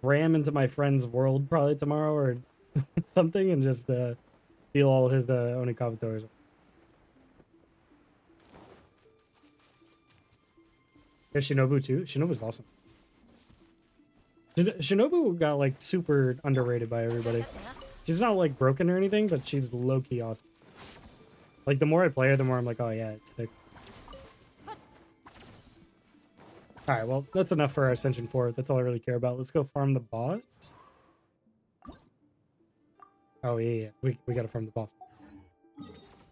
ram into my friend's world probably tomorrow or something and just steal all his Oni Kabutos. There's Shinobu too. Shinobu's awesome. Shinobu got like super underrated by everybody. She's not like broken or anything, but she's low-key awesome. Like the more I play her, the more I'm like, oh yeah, it's sick. Alright, well, that's enough for our Ascension 4. That's all I really care about. Let's go farm the boss. Oh yeah. We gotta farm the boss.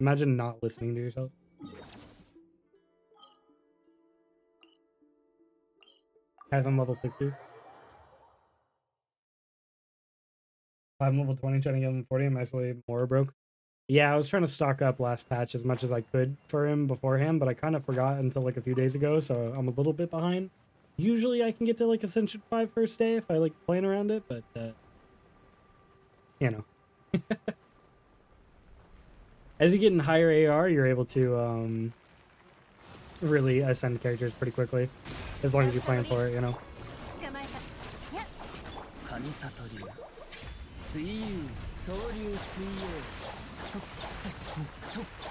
Imagine not listening to yourself. Have him level 60. I'm level 20, trying to get him 40. I'm actually more broke. Yeah, I was trying to stock up last patch as much as I could for him beforehand, but I kind of forgot until like a few days ago, so I'm a little bit behind. Usually I can get to like Ascension 5 first day if I like playing around it, but you know. As you get in higher AR, you're able to really ascend characters pretty quickly, as long as you're playing for it, you know.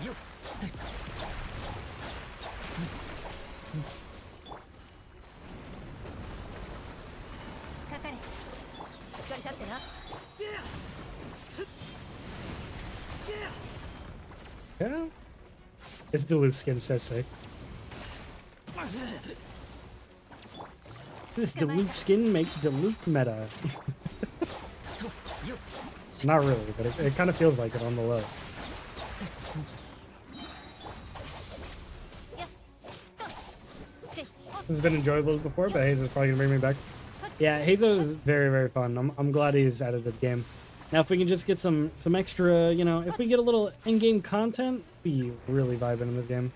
Yeah. This Duluth skin's so sick. This Duluth skin makes Duluth meta. Not really, but it kind of feels like it on the low. This has been enjoyable before, but Heizou's probably gonna bring me back. Yeah, Heizou is very, very fun. I'm glad he's added to the game. Now, if we can just get some extra, you know, if we get a little in-game content, be really vibing in this game.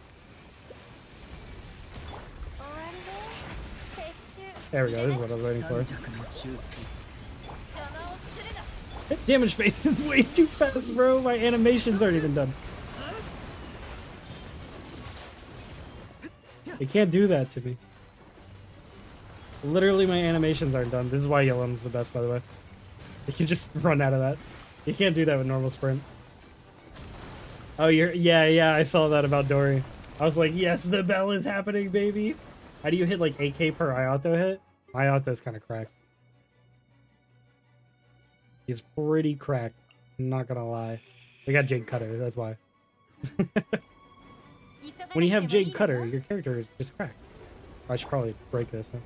There we go. This is what I was waiting for. Damage phase is way too fast, bro. My animations aren't even done. They can't do that to me. Literally, my animations aren't done. This is why Yellum's the best, by the way. You can just run out of that. You can't do that with normal sprint. Oh, yeah, I saw that about Dory. I was like, yes, the bell is happening, baby. How do you hit like 8k per Iato hit? My Iato's kind of cracked. He's pretty cracked. I'm not gonna lie. We got Jade Cutter, that's why. When you have Jade Cutter, your character is just cracked. I should probably break this, huh?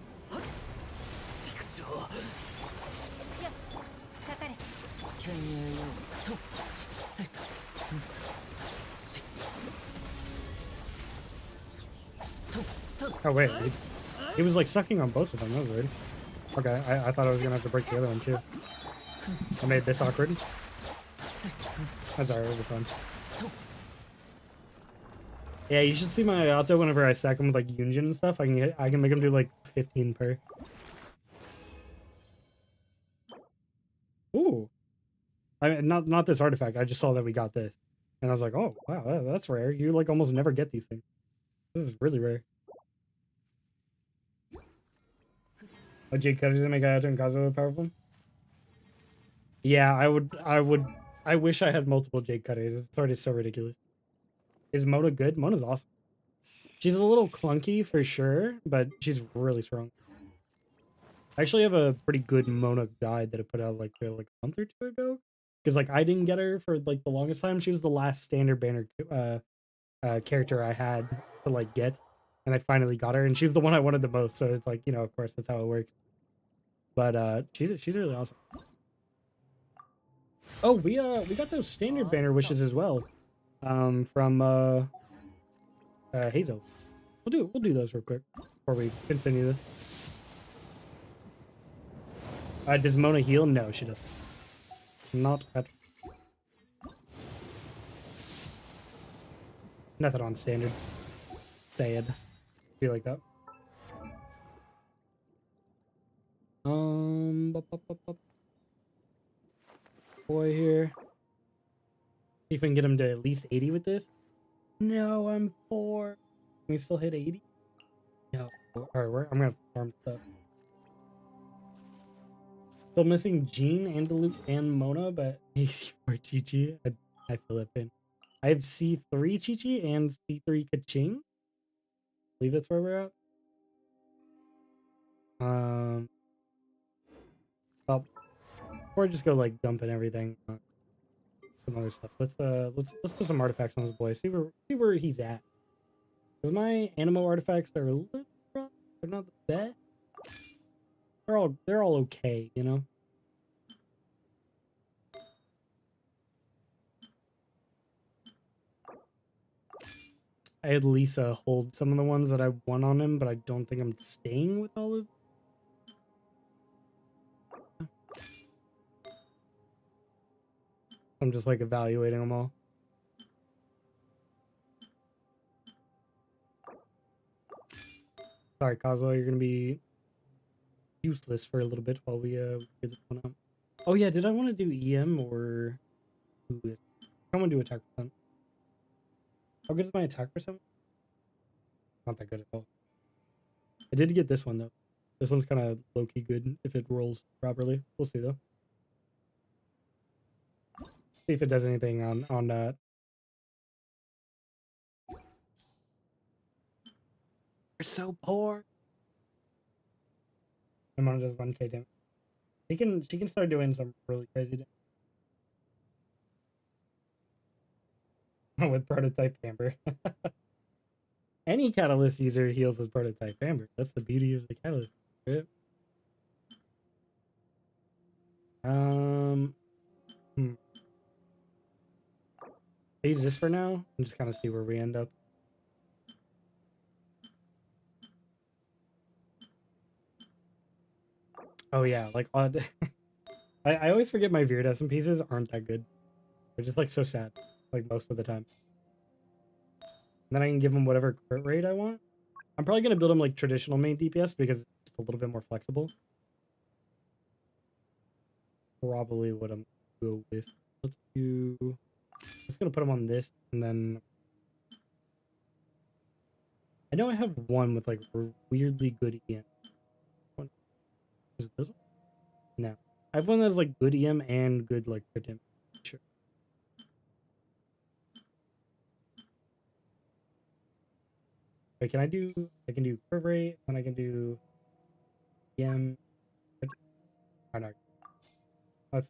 Oh wait, he was like sucking on both of them. That was weird. Okay, I thought I was gonna have to break the other one too. I made this awkward. That's alright, it'll be fun. Yeah, you should see my auto whenever I stack him with like Yunjin and stuff. I can make him do like 15 per. Ooh, I mean, not this artifact. I just saw that we got this, and I was like, oh wow, that's rare. You like almost never get these things. This is really rare. Oh, Jade Cutter doesn't make Ayato and Kazuo powerful? Yeah, I wish I had multiple Jade Cutters. It's already so ridiculous. Is Mona good? Mona's awesome. She's a little clunky for sure, but she's really strong. I actually have a pretty good Mona guide that I put out like a month or two ago. Because like I didn't get her for like the longest time. She was the last standard banner character I had to like get. And I finally got her, and she's the one I wanted the most, so it's like, you know, of course that's how it works. But she's really awesome. Oh, we got those standard banner wishes as well. From Heizou. We'll do those real quick before we continue this. Does Mona heal? No, she doesn't. Not at nothing on standard. Sad. Feel like that. Boy here. See if we can get him to at least 80 with this. No, I'm 4. Can we still hit 80? No. Alright, I'm gonna farm stuff. Still missing Jean, Andalup, and Mona, but AC4 Chi-Chi. I feel that pain. I have C3 Chi-Chi and C3 Kaching. I believe that's where we're at. Well, or just go like dumping everything. Some other stuff. Let's put some artifacts on this boy. See where he's at. Because my Animo artifacts are a little rough. They're not the best. They're all okay, you know. I had Lisa hold some of the ones that I won on him, but I don't think I'm staying with all of. I'm just like evaluating them all. Sorry, Kazuo, you're gonna be useless for a little bit while we figure this one out. Oh yeah, did I want to do EM or I want to do attack percent. How good is my attack percent? Not that good at all. I did get this one though. This one's kind of low-key good if it rolls properly. We'll see though. See if it does anything on so poor. My mom does 1k damage. She can start doing some really crazy damage with prototype Amber. Any catalyst user heals with prototype Amber. That's the beauty of the catalyst. Right? I use this for now and just kind of see where we end up. Oh yeah, like odd. I always forget my Viridescent pieces aren't that good. They're just like so sad, like most of the time. And then I can give them whatever crit rate I want. I'm probably gonna build them like traditional main DPS because it's just a little bit more flexible. Probably what I'm gonna go with. Let's do. I'm just gonna put them on this, and then I know I have one with like weirdly good EM. One is this one? No, I have one that's like good EM and good like crit damage. Sure. Wait, can I do? I can do curve rate, and I can do EM. Oh no, that's.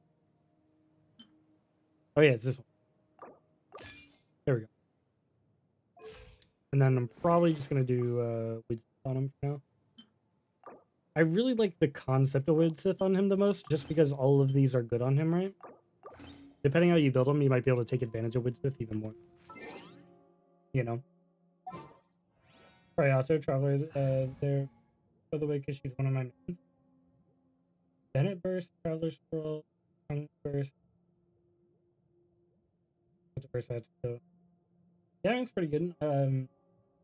Oh yeah, it's this one. There we go. And then I'm probably just gonna do Weed Sith on him for now. I really like the concept of Weed Sith on him the most, just because all of these are good on him, right? Depending how you build him, you might be able to take advantage of Weed Sith even more. You know. Ryato Traveler there, by the way, because she's one of my mains. Bennett Burst, Traveler Scroll, Tongue Burst. Burst had to. Yeah, it's pretty good.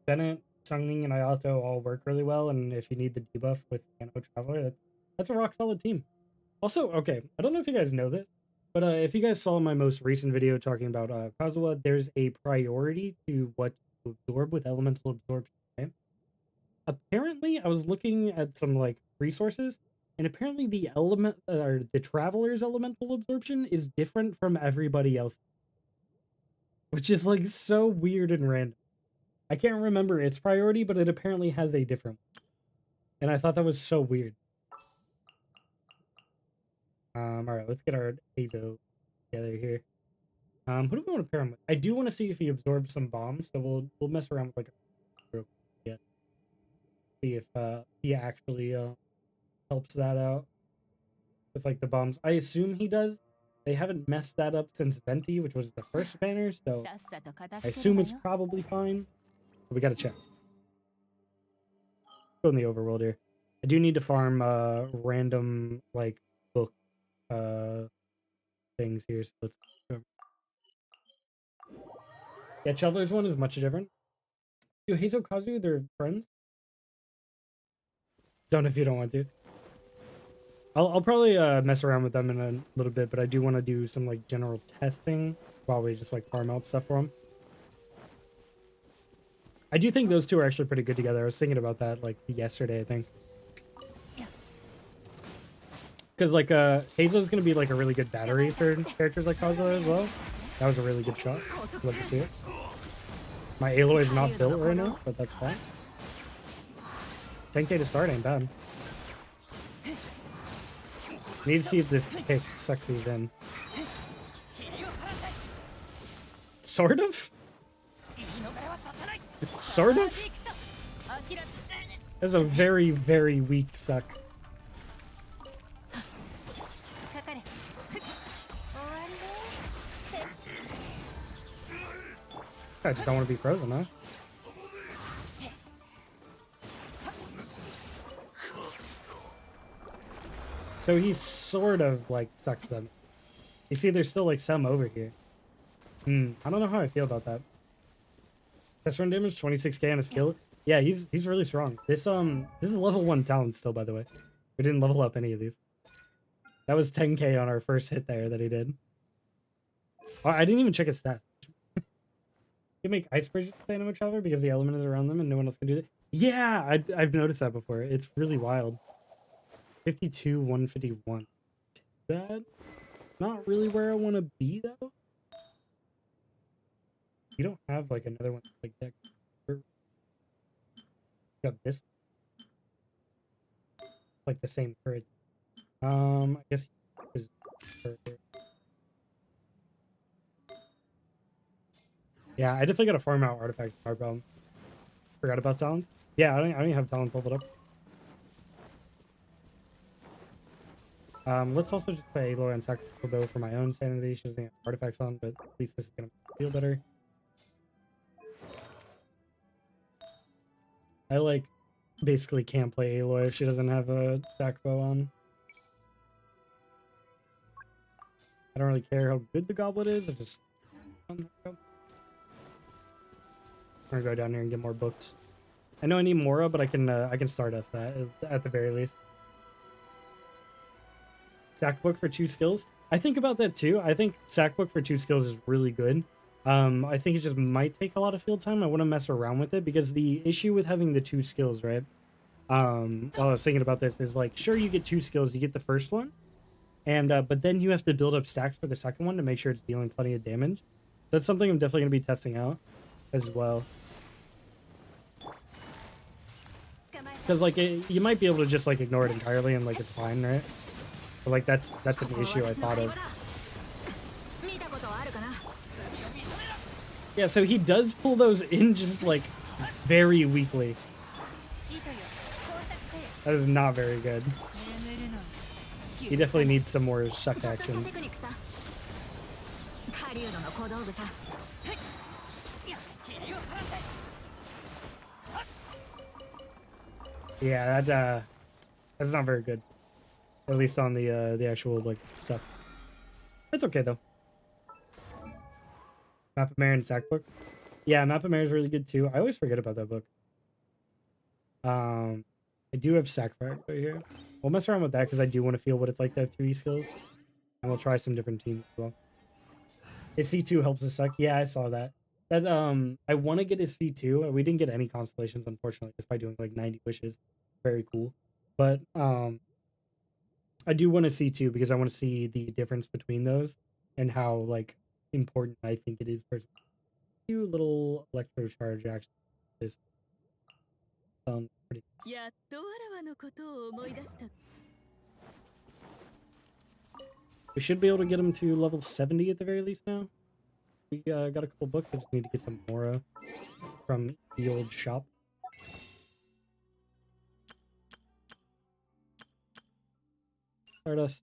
Bennett, Chungling, and Ayato all work really well, and if you need the debuff with Nano Traveler, that's a rock solid team. Also, okay, I don't know if you guys know this, but if you guys saw my most recent video talking about Kazuha, there's a priority to what to absorb with elemental absorption. Okay? Apparently, I was looking at some like resources, and apparently the element or the Traveler's elemental absorption is different from everybody else, which is like so weird and random. I can't remember its priority, but it apparently has a different one. And I thought that was so weird. All right, let's get our Heizou together here. Who do we want to pair him with? I do want to see if he absorbs some bombs, so we'll mess around with like a yeah. See if he actually helps that out with like the bombs. I assume he does. They haven't messed that up since Venti, which was the first banner, so I assume it's probably fine. But we gotta check. Go in the overworld here. I do need to farm random like book things here, so let's go. Yeah, Traveler's one is much different. Do Heizou Kazu, they're friends? Don't if you don't want to. I'll probably mess around with them in a little bit, but I do want to do some like general testing while we just like farm out stuff for them. I do think those two are actually pretty good together. I was thinking about that like yesterday, I think. Because like Heizou's gonna be like a really good battery for characters like Kazuha as well. That was a really good shot. Love to see it. My Aloy is not built right now, but that's fine. 10k to start ain't bad. Need to see if this kick succeeds in. Sort of? Sort of? That's a very, very weak suck. I just don't want to be frozen, huh? So he sort of like sucks them. You see, there's still like some over here. I don't know how I feel about that. Test run damage, 26k on a skill. Yeah, he's really strong. This is level 1 talent still, by the way. We didn't level up any of these. That was 10k on our first hit there that he did. Oh, I didn't even check his stats. You make ice bridges with Animo Traveler because the element is around them and no one else can do that. Yeah, I've noticed that before. It's really wild. 52, 151. Bad. Not really where I want to be though. You don't have like another one like that. Got this. Like the same courage. I guess. Yeah, I definitely got to farm out artifacts. Hard problem. Forgot about talents. Yeah, I don't even have talents leveled up. Let's also just play Aloy and Sacrificial Bow for my own sanity. She doesn't have artifacts on, but at least this is gonna feel better. I like basically can't play Aloy if she doesn't have a Sac Bow on. I don't really care how good the goblet is. I just I'm gonna go down here and get more books. I know I need Mora, but I can stardust that at the very least. Sack book for 2 skills. I think about that too. I think sack book for 2 skills is really good. I think it just might take a lot of field time. I want to mess around with it because the issue with having the 2 skills, right? While I was thinking about this, is like, sure, you get 2 skills, you get the first one, and but then you have to build up stacks for the second one to make sure it's dealing plenty of damage. That's something I'm definitely gonna be testing out as well. Because like you might be able to just like ignore it entirely and like it's fine, right? But like that's an issue I thought of. Yeah, so he does pull those in just like very weakly. That is not very good. He definitely needs some more suck action. Yeah, that's not very good. At least on the actual like stuff. It's okay though. Map of Mare and Sack book. Yeah, Map of Mare is really good too. I always forget about that book. I do have Sack right here. We'll mess around with that because I do want to feel what it's like to have 2E skills. And we'll try some different teams as well. His C2 helps us suck. Yeah, I saw that. That I want to get his C2. We didn't get any constellations, unfortunately, just by doing like 90 wishes. Very cool. But I do want to see too because I want to see the difference between those and how like important I think it is. For few little electro charge actually is pretty. We should be able to get him to level 70 at the very least now. We got a couple books. I just need to get some Mora from the old shop. Stardust.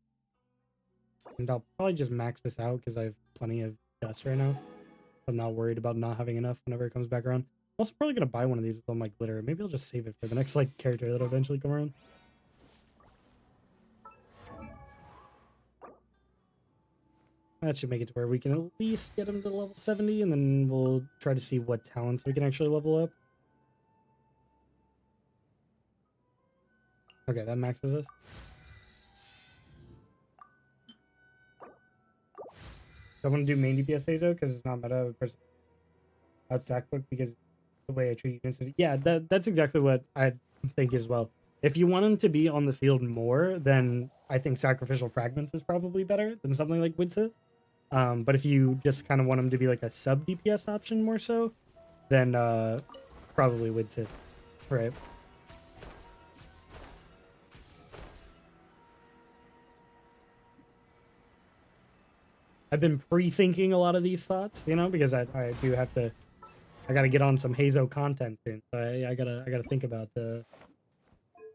And I'll probably just max this out because I have plenty of dust right now. I'm not worried about not having enough whenever it comes back around. I'm also probably going to buy one of these with all my glitter. Maybe I'll just save it for the next like character that'll eventually come around. That should make it to where we can at least get him to level 70, and then we'll try to see what talents we can actually level up. Okay, that maxes us. I want to do main DPS Heizou because it's not meta person out sack book because the way I treat units. Yeah, that's exactly what I think as well. If you want him to be on the field more, then I think Sacrificial Fragments is probably better than something like Widsith. But if you just kind of want him to be like a sub DPS option more so, then probably Widsith, right? I've been pre-thinking a lot of these thoughts, you know, because I do have to. I gotta get on some Heizou content soon. So I gotta think about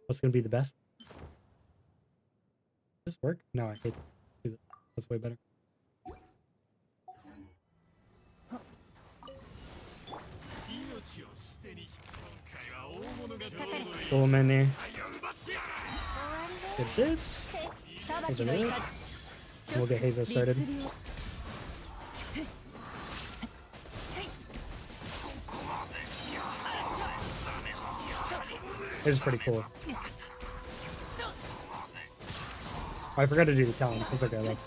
what's gonna be the best. Does this work? No, I hate it. That's way better. Pull him in there. Get this. We'll get Heizou started. This is pretty cool. Oh, I forgot to do the talent. It's okay, though.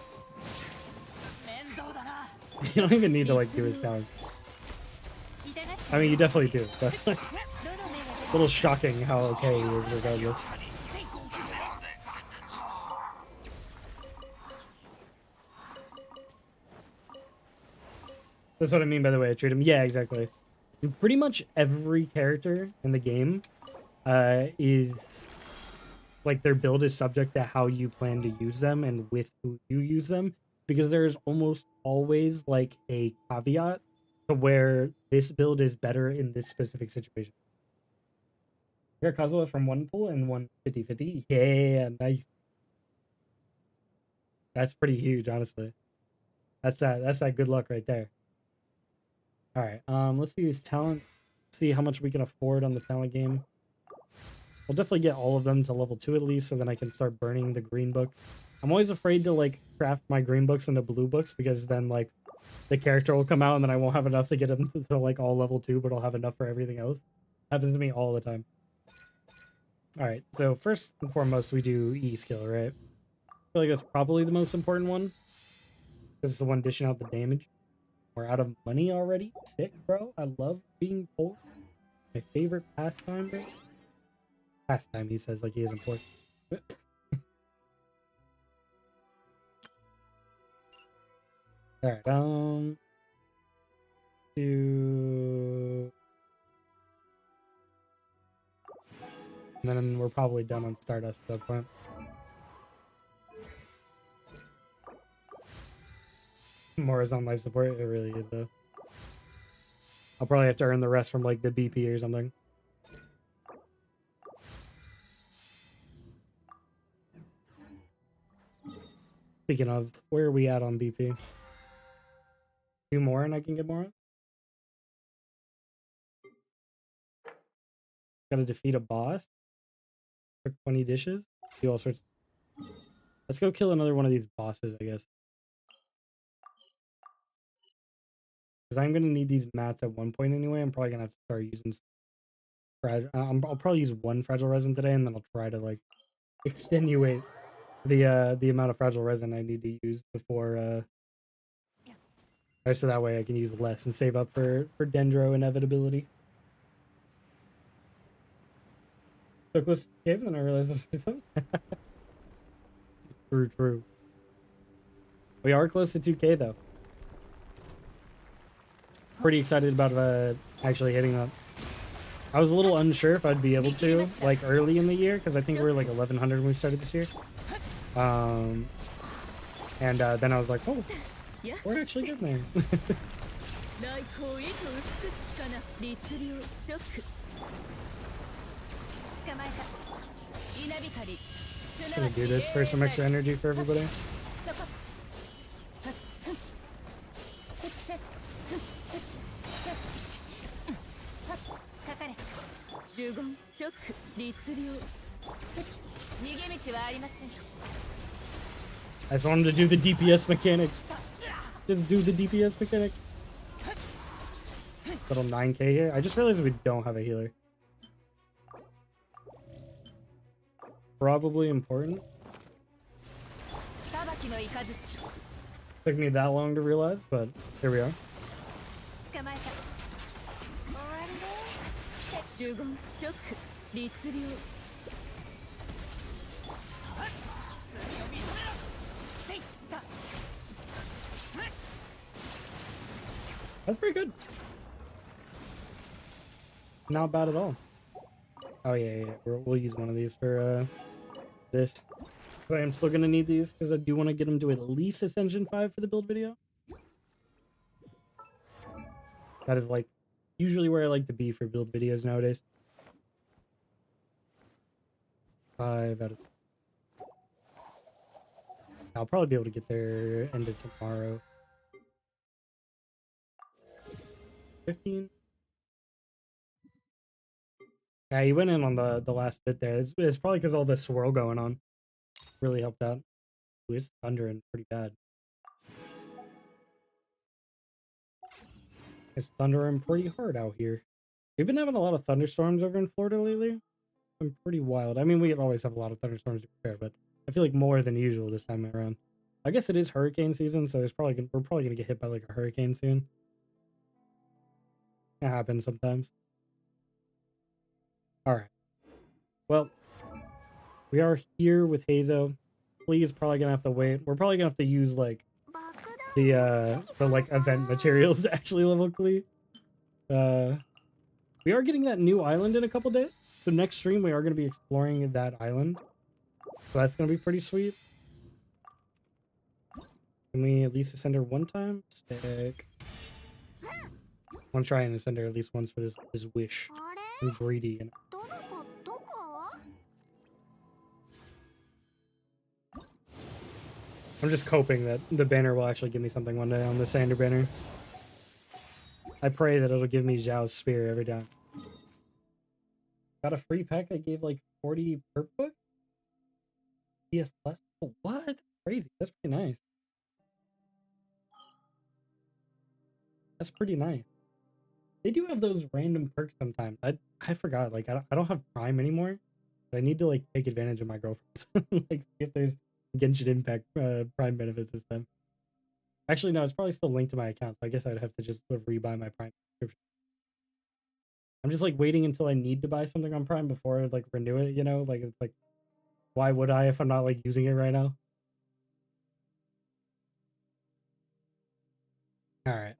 You don't even need to like do his talent. I mean, you definitely do, but like, a little shocking how okay he is regardless. That's what I mean by the way I treat him. Yeah, exactly. Pretty much every character in the game is like their build is subject to how you plan to use them and with who you use them, because there's almost always like a caveat to where this build is better in this specific situation. I got Kazuha from one pool and one 50-50. Yeah, nice. That's pretty huge, honestly. That's that good luck right there. All right, let's see these talent. See how much we can afford on the talent game. I'll definitely get all of them to level 2 at least, so then I can start burning the green book. I'm always afraid to like craft my green books into blue books, because then like the character will come out and then I won't have enough to get them to like all level 2, but I'll have enough for everything else. Happens to me all the time. All right, so first and foremost, we do E skill, right? I feel like that's probably the most important one, because it's the one dishing out the damage. We're out of money already. Sick, bro. I love being poor. My favorite pastime, bro. Pastime, he says, like he isn't poor. Alright, and then we're probably done on Stardust at that point. More is on life support, it really is though. I'll probably have to earn the rest from like the BP or something. Speaking of, where are we at on BP? 2 more and I can get more? Gotta defeat a boss? Cook 20 dishes? Do all sorts. Let's go kill another one of these bosses, I guess. Because I'm gonna need these mats at one point anyway. I'm probably gonna have to start using some I'll probably use 1 fragile resin today, and then I'll try to like extenuate the amount of fragile resin I need to use before so that way I can use less and save up for dendro inevitability. So close to the cave, and then I realized this was something. True. We are close to 2K though. Pretty excited about actually hitting that. I was a little unsure if I'd be able to like early in the year, because I think we were like 1100 when we started this year. And then I was like, oh, we're actually good there. Gonna do this for some extra energy for everybody. I just wanted to do the DPS mechanic. Just do the DPS mechanic. Little 9k here. I just realized we don't have a healer. Probably important. Took me that long to realize, but here we are. That's pretty good. Not bad at all. Oh yeah. We'll use one of these for this. I am still gonna need these because I do want to get them to at least Ascension 5 for the build video. That is like usually where I like to be for build videos nowadays. 5 out of. I'll probably be able to get there end of tomorrow. 15. Yeah, he went in on the last bit there. It's probably because all this swirl going on really helped out. Ooh, it's thundering pretty bad. It's thundering pretty hard out here. We've been having a lot of thunderstorms over in Florida lately. It's been pretty wild. I mean, we always have a lot of thunderstorms to prepare, but I feel like more than usual this time around. I guess it is hurricane season, so we're probably gonna get hit by like a hurricane soon. It happens sometimes. All right. Well, we are here with Heizou. Klee is probably gonna have to wait. We're probably gonna have to use like the like event materials to actually level Klee. We are getting that new island in a couple days, So next stream we are going to be exploring that island. So that's going to be pretty sweet. Can we at least ascend her one time? Stick. I want to try and ascend her at least once for this wish. I'm greedy. And I'm just hoping that the banner will actually give me something one day on the Sander banner. I pray that it'll give me Zhao's spear every time. Got a free pack that gave like 40 per book? PS Plus? Oh, what? Crazy. That's pretty nice. That's pretty nice. They do have those random perks sometimes. I forgot. Like, I don't have Prime anymore. But I need to, like, take advantage of my girlfriends. Like, see if there's Genshin Impact Prime benefits this time. Actually, no, it's probably still linked to my account. So I guess I'd have to just rebuy my Prime subscription. I'm just, like, waiting until I need to buy something on Prime before I, like, renew it, you know? Like, it's like, why would I if I'm not, like, using it right now? All right.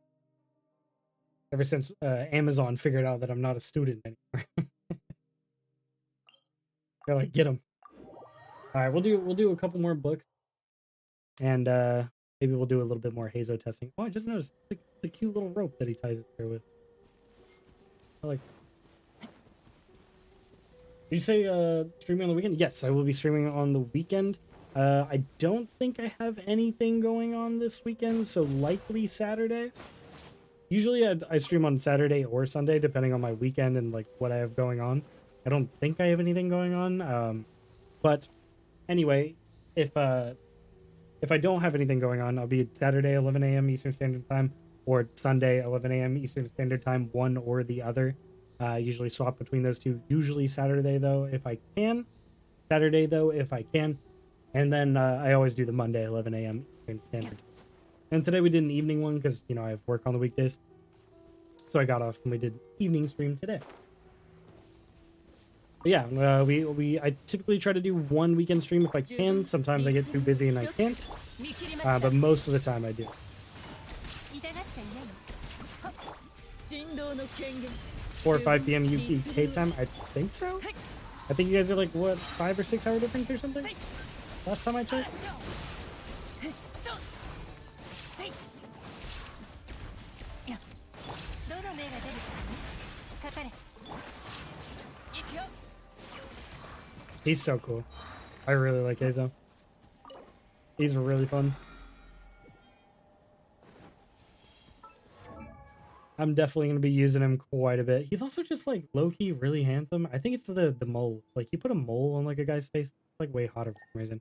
Ever since Amazon figured out that I'm not a student anymore. They're like, get them. All right, we'll do a couple more books, and maybe we'll do a little bit more Heizou testing. Oh, I just noticed the cute little rope that he ties it there with. I like. Did you say streaming on the weekend? Yes, I will be streaming on the weekend. I don't think I have anything going on this weekend, so likely Saturday. Usually I stream on Saturday or Sunday, depending on my weekend and like what I have going on. I don't think I have anything going on. But anyway, if I don't have anything going on, I'll be at Saturday 11 a.m. Eastern Standard Time or Sunday 11 a.m. Eastern Standard Time, one or the other. Usually swap between those two. Usually Saturday though, if I can. Saturday though, if I can. And then I always do the Monday 11 a.m. Eastern Standard. And today we did an evening one because, you know, I have work on the weekdays. So I got off and we did evening stream today. But yeah, I typically try to do one weekend stream if I can. Sometimes I get too busy and I can't. But most of the time I do. 4 or 5 p.m. UK time? I think so. I think you guys are like, what, 5 or 6 hour difference or something? Last time I checked? He's so cool. I really like Heizou. He's really fun. I'm definitely going to be using him quite a bit. He's also just like low-key really handsome. I think it's the mole. Like you put a mole on like a guy's face, it's like way hotter for some reason.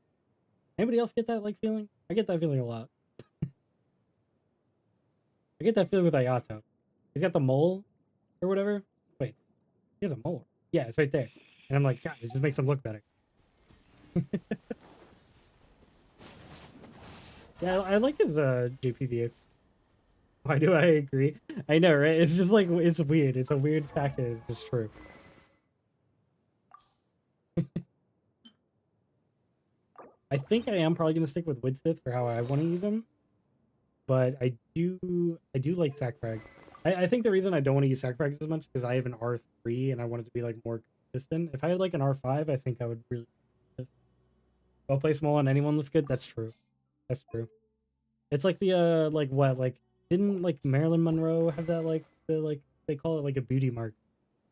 Anybody else get that like feeling? I get that feeling a lot. I get that feeling with Ayato. He's got the mole or whatever. Wait, he has a mole. Yeah, it's right there. And I'm like, God, it just makes him look better. Yeah, I like his JPV. Why do I agree? I know, right? It's just like, it's weird. It's a weird fact that it's just true. I think I am probably going to stick with Widstith for how I want to use him. But I do like Sackfrag. I think the reason I don't want to use Sackfrag as much is because I have an R3 and I want it to be like more consistent. If I had like an R5, I think I would really... I'll play small on anyone that's good. That's true. That's true. It's like the like what, like didn't like Marilyn Monroe have that like the like they call it like a beauty mark,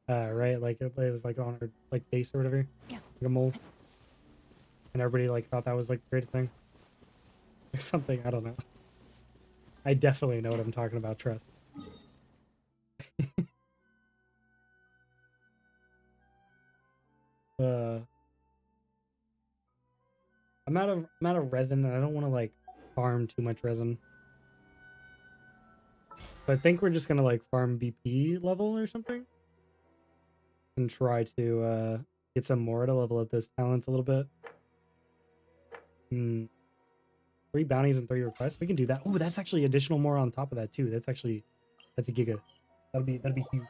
right? Like it was like on her like face or whatever, like a mole, and everybody like thought that was like the greatest thing or something. I don't know. I definitely know what I'm talking about. Trust. I'm out of resin and I don't want to like farm too much resin. So I think we're just gonna like farm BP level or something. And try to get some more to level up those talents a little bit. 3 bounties and 3 requests. We can do that. Oh, that's actually additional more on top of that too. That's a giga. That'll be huge.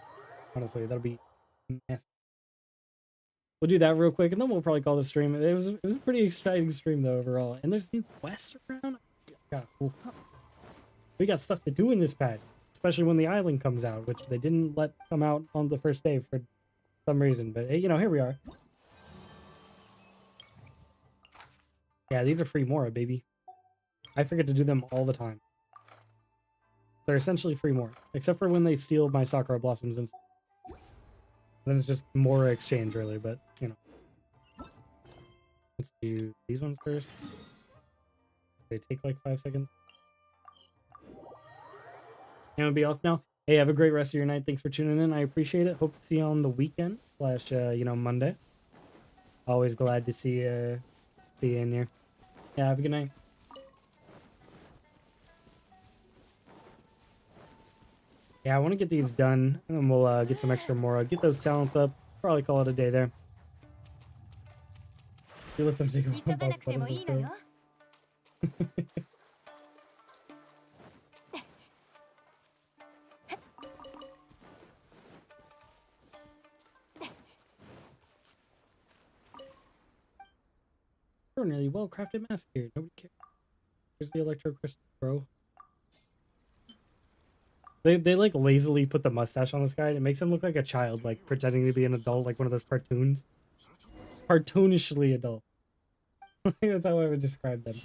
Honestly, that'll be massive. We'll do that real quick, and then we'll probably call the stream. It was a pretty exciting stream though overall. And there's new quests around. God, cool. We got stuff to do in this patch, especially when the island comes out, which they didn't let come out on the first day for some reason, but you know, here we are. Yeah, these are free Mora, baby. I forget to do them all the time. They're essentially free Mora, except for when they steal my Sakura Blossoms, and then it's just Mora exchange, really. But you know, let's do these ones first. They take like 5 seconds. And we'll be off now. Hey, have a great rest of your night. Thanks for tuning in. I appreciate it. Hope to see you on the weekend / you know, Monday. Always glad to see you in here. Yeah, have a good night. Yeah, I want to get these done, and then we'll get some extra Mora. Get those talents up. Probably call it a day there. You let them take a boss buttons. Extraordinarily well-crafted mask here. Nobody cares. Here's the electro crystal, bro. They like lazily put the mustache on this guy. And it makes him look like a child, like pretending to be an adult, like one of those cartoons. Cartoonishly adult. That's how I would describe them.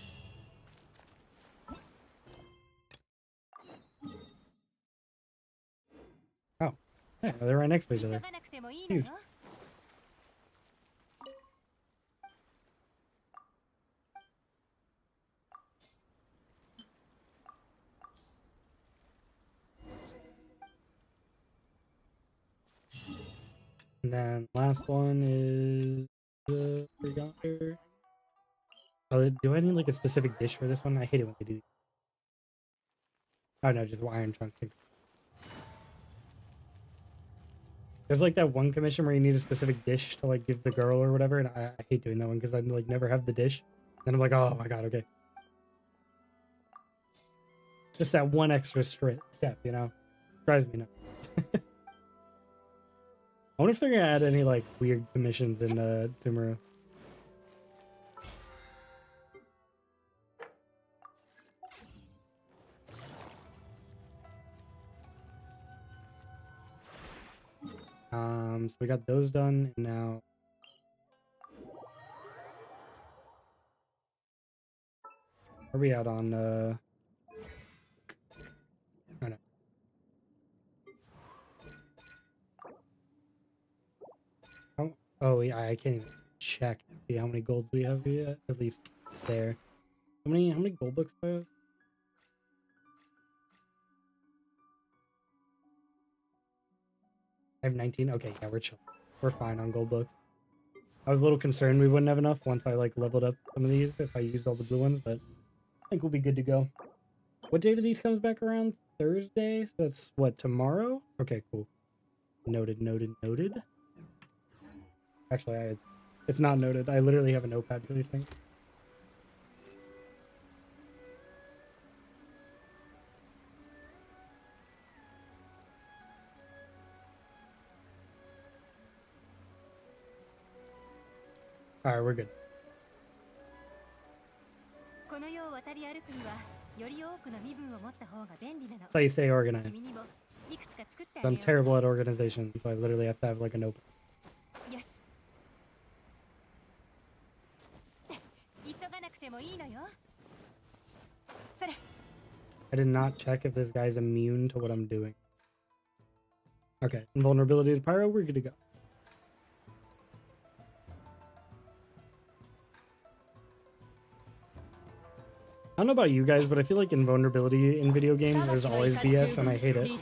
Oh, yeah, they're right next to each other. Huge. And then last one is forgot here. Oh, do I need like a specific dish for this one? I hate it when they do. Oh no, just iron trunk. There's like that one commission where you need a specific dish to like give the girl or whatever, and I hate doing that one because I like never have the dish. Then I'm like, oh my god, okay. Just that one extra step, you know, drives me nuts. I wonder if they're gonna add any like weird commissions in Tomorrow. So we got those done, and now are we out on oh no. Oh yeah, I can't even check to see how many golds we have yet. At least there. How many gold books do I have? I have 19. Okay, yeah, we're chill. We're fine on gold books. I was a little concerned we wouldn't have enough once I like leveled up some of these if I used all the blue ones, but I think we'll be good to go. What day do these comes back around? Thursday? So that's what, tomorrow? Okay, cool. Noted, noted, noted. Actually, it's not noted. I literally have a notepad for these things. Alright, we're good. That's how you stay organized. I'm terrible at organization, so I literally have to have like a notebook. Yes. I did not check if this guy's immune to what I'm doing. Okay, invulnerability to pyro, we're good to go. I don't know about you guys, but I feel like invulnerability in video games is always BS, and I hate it.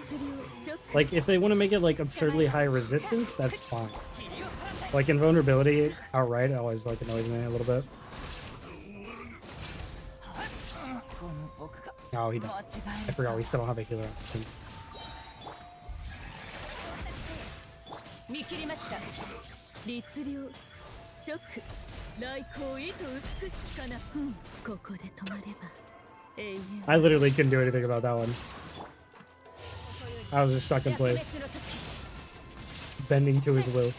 Like, if they want to make it, like, absurdly high resistance, that's fine. Like, invulnerability outright always, like, annoys me a little bit. Oh, he died. I forgot we still don't have a healer option. I literally couldn't do anything about that one. I was just stuck in place. Bending to his will.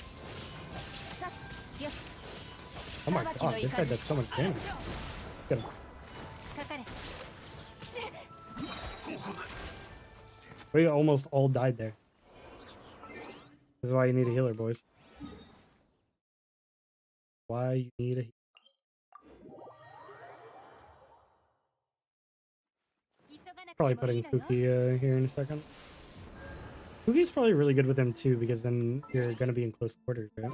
Oh my god, this guy does so much damage. Get him. We almost all died there. This is why you need a healer, boys. why you need a healer. Probably putting Kuki here in a second. Kuki's probably really good with him too, because then you're gonna be in close quarters, right?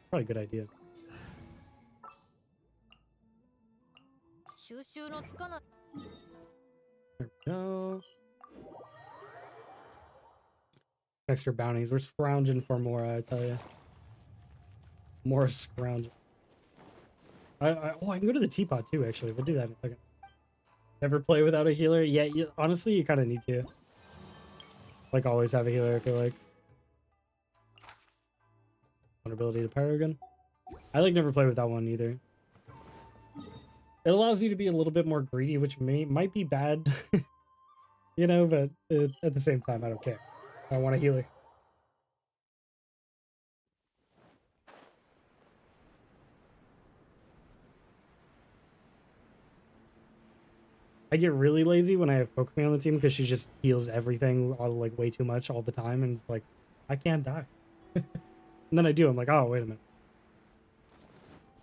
Probably a good idea. There we go. Extra bounties. We're scrounging for more, I tell you. More scrounging. Oh, I can go to the teapot too, actually. We'll do that in a second. Never play without a healer? Yeah, honestly, you kind of need to. Like, always have a healer, I feel like. Vulnerability to Paragon. I, like, never play with that one either. It allows you to be a little bit more greedy, which might be bad. You know, but at the same time, I don't care. I want a healer. I get really lazy when I have Kokomi on the team because she just heals everything all, like, way too much all the time, and it's like, I can't die. And then I do. I'm like, oh, wait a minute.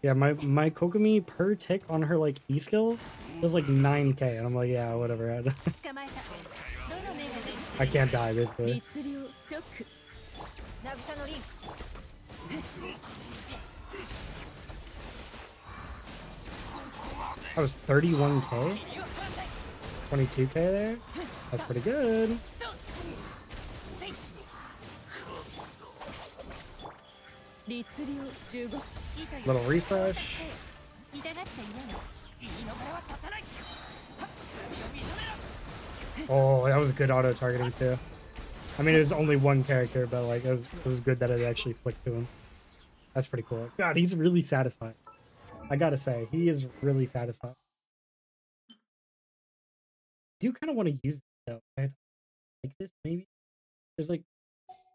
Yeah, my Kokomi per tick on her, like, E skill is like 9k, and I'm like, yeah, whatever. I can't die, basically. I was 31k? 22k there? That's pretty good. Little refresh. Oh, that was good auto targeting too. I mean, it was only one character, but like it was good that it actually flicked to him. That's pretty cool. God, he's really satisfying. I gotta say, he is really satisfying. I do kind of want to use it though. Right? Like this, maybe. There's like,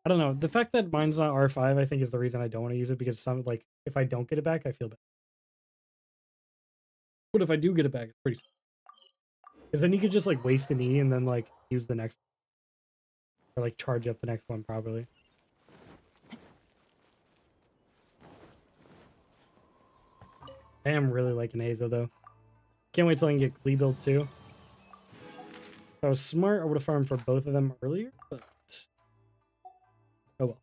I don't know. The fact that mine's not R5, I think, is the reason I don't want to use it, because some, like, if I don't get it back, I feel bad. But if I do get it back, it's pretty. Because then you could just like waste an E and then like use the next one. Or like charge up the next one properly. I am really liking Heizou though. Can't wait till I can get Klee built too. If I was smart, I would have farmed for both of them earlier, but oh well.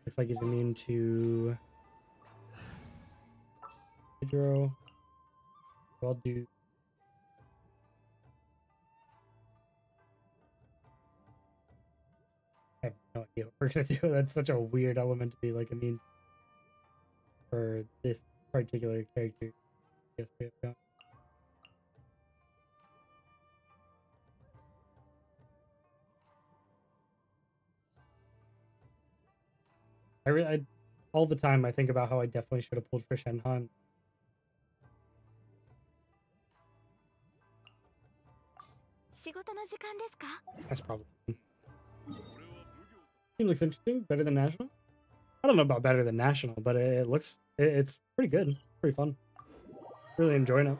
Looks like he's immune to Hydro. So I'll do. I have no idea what we're gonna do. That's such a weird element to be like immune for this particular character. Yes, we have got. I all the time I think about how I definitely should have pulled for Shenhan. That's probably. Team looks interesting. Better than National? I don't know about better than National, but it looks, it's pretty good. Pretty fun. Really enjoying it.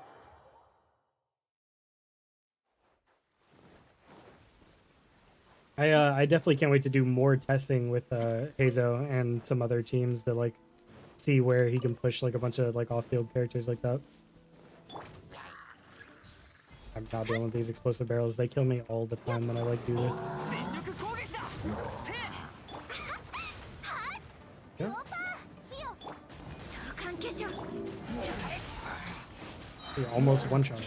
I definitely can't wait to do more testing with Heizou and some other teams to like see where he can push like a bunch of like off-field characters like that. I'm not dealing with these explosive barrels. They kill me all the time when I like do this. Yeah. You're almost one-shot.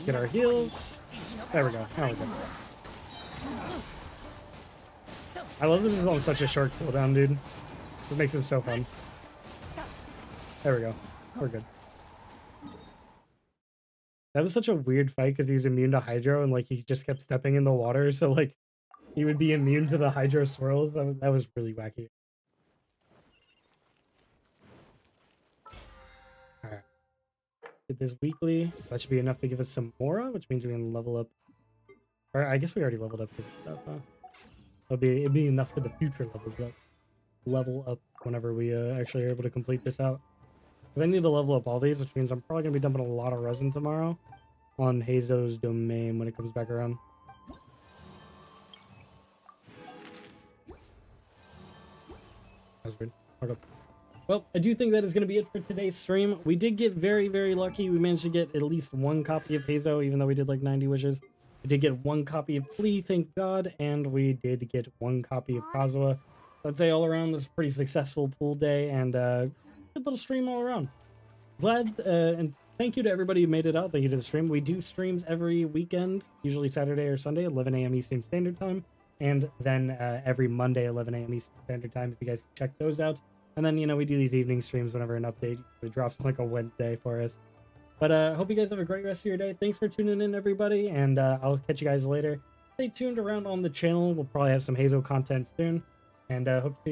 Get our heals. There we go. Now we're good. I love that it's on such a short cooldown, dude. It makes him so fun. There we go. We're good. That was such a weird fight because he was immune to Hydro and like he just kept stepping in the water, so like he would be immune to the Hydro swirls. That was really wacky. Alright. Get this weekly. That should be enough to give us some Mora, which means we can level up. Or I guess we already leveled up this stuff, huh? It'd be enough for the future level up whenever we actually are able to complete this out. Because I need to level up all these, which means I'm probably going to be dumping a lot of resin tomorrow. on Heizou's domain when it comes back around. That's weird. Okay. Well, I do think that is going to be it for today's stream. We did get very, very lucky. We managed to get at least one copy of Heizou, even though we did like 90 wishes. We did get one copy of Klee, thank God, and we did get one copy of Kazuha. I'd say all around, this was a pretty successful pool day, and good little stream all around. Glad, and thank you to everybody who made it out. Thank you to the stream. We do streams every weekend, usually Saturday or Sunday, 11 a.m. Eastern Standard Time, and then every Monday, 11 a.m. Eastern Standard Time, if you guys can check those out. And then, you know, we do these evening streams whenever an update drops on like a Wednesday for us. But hope you guys have a great rest of your day. Thanks for tuning in, everybody, and I'll catch you guys later. Stay tuned around on the channel. We'll probably have some Heizou content soon, and hope to see you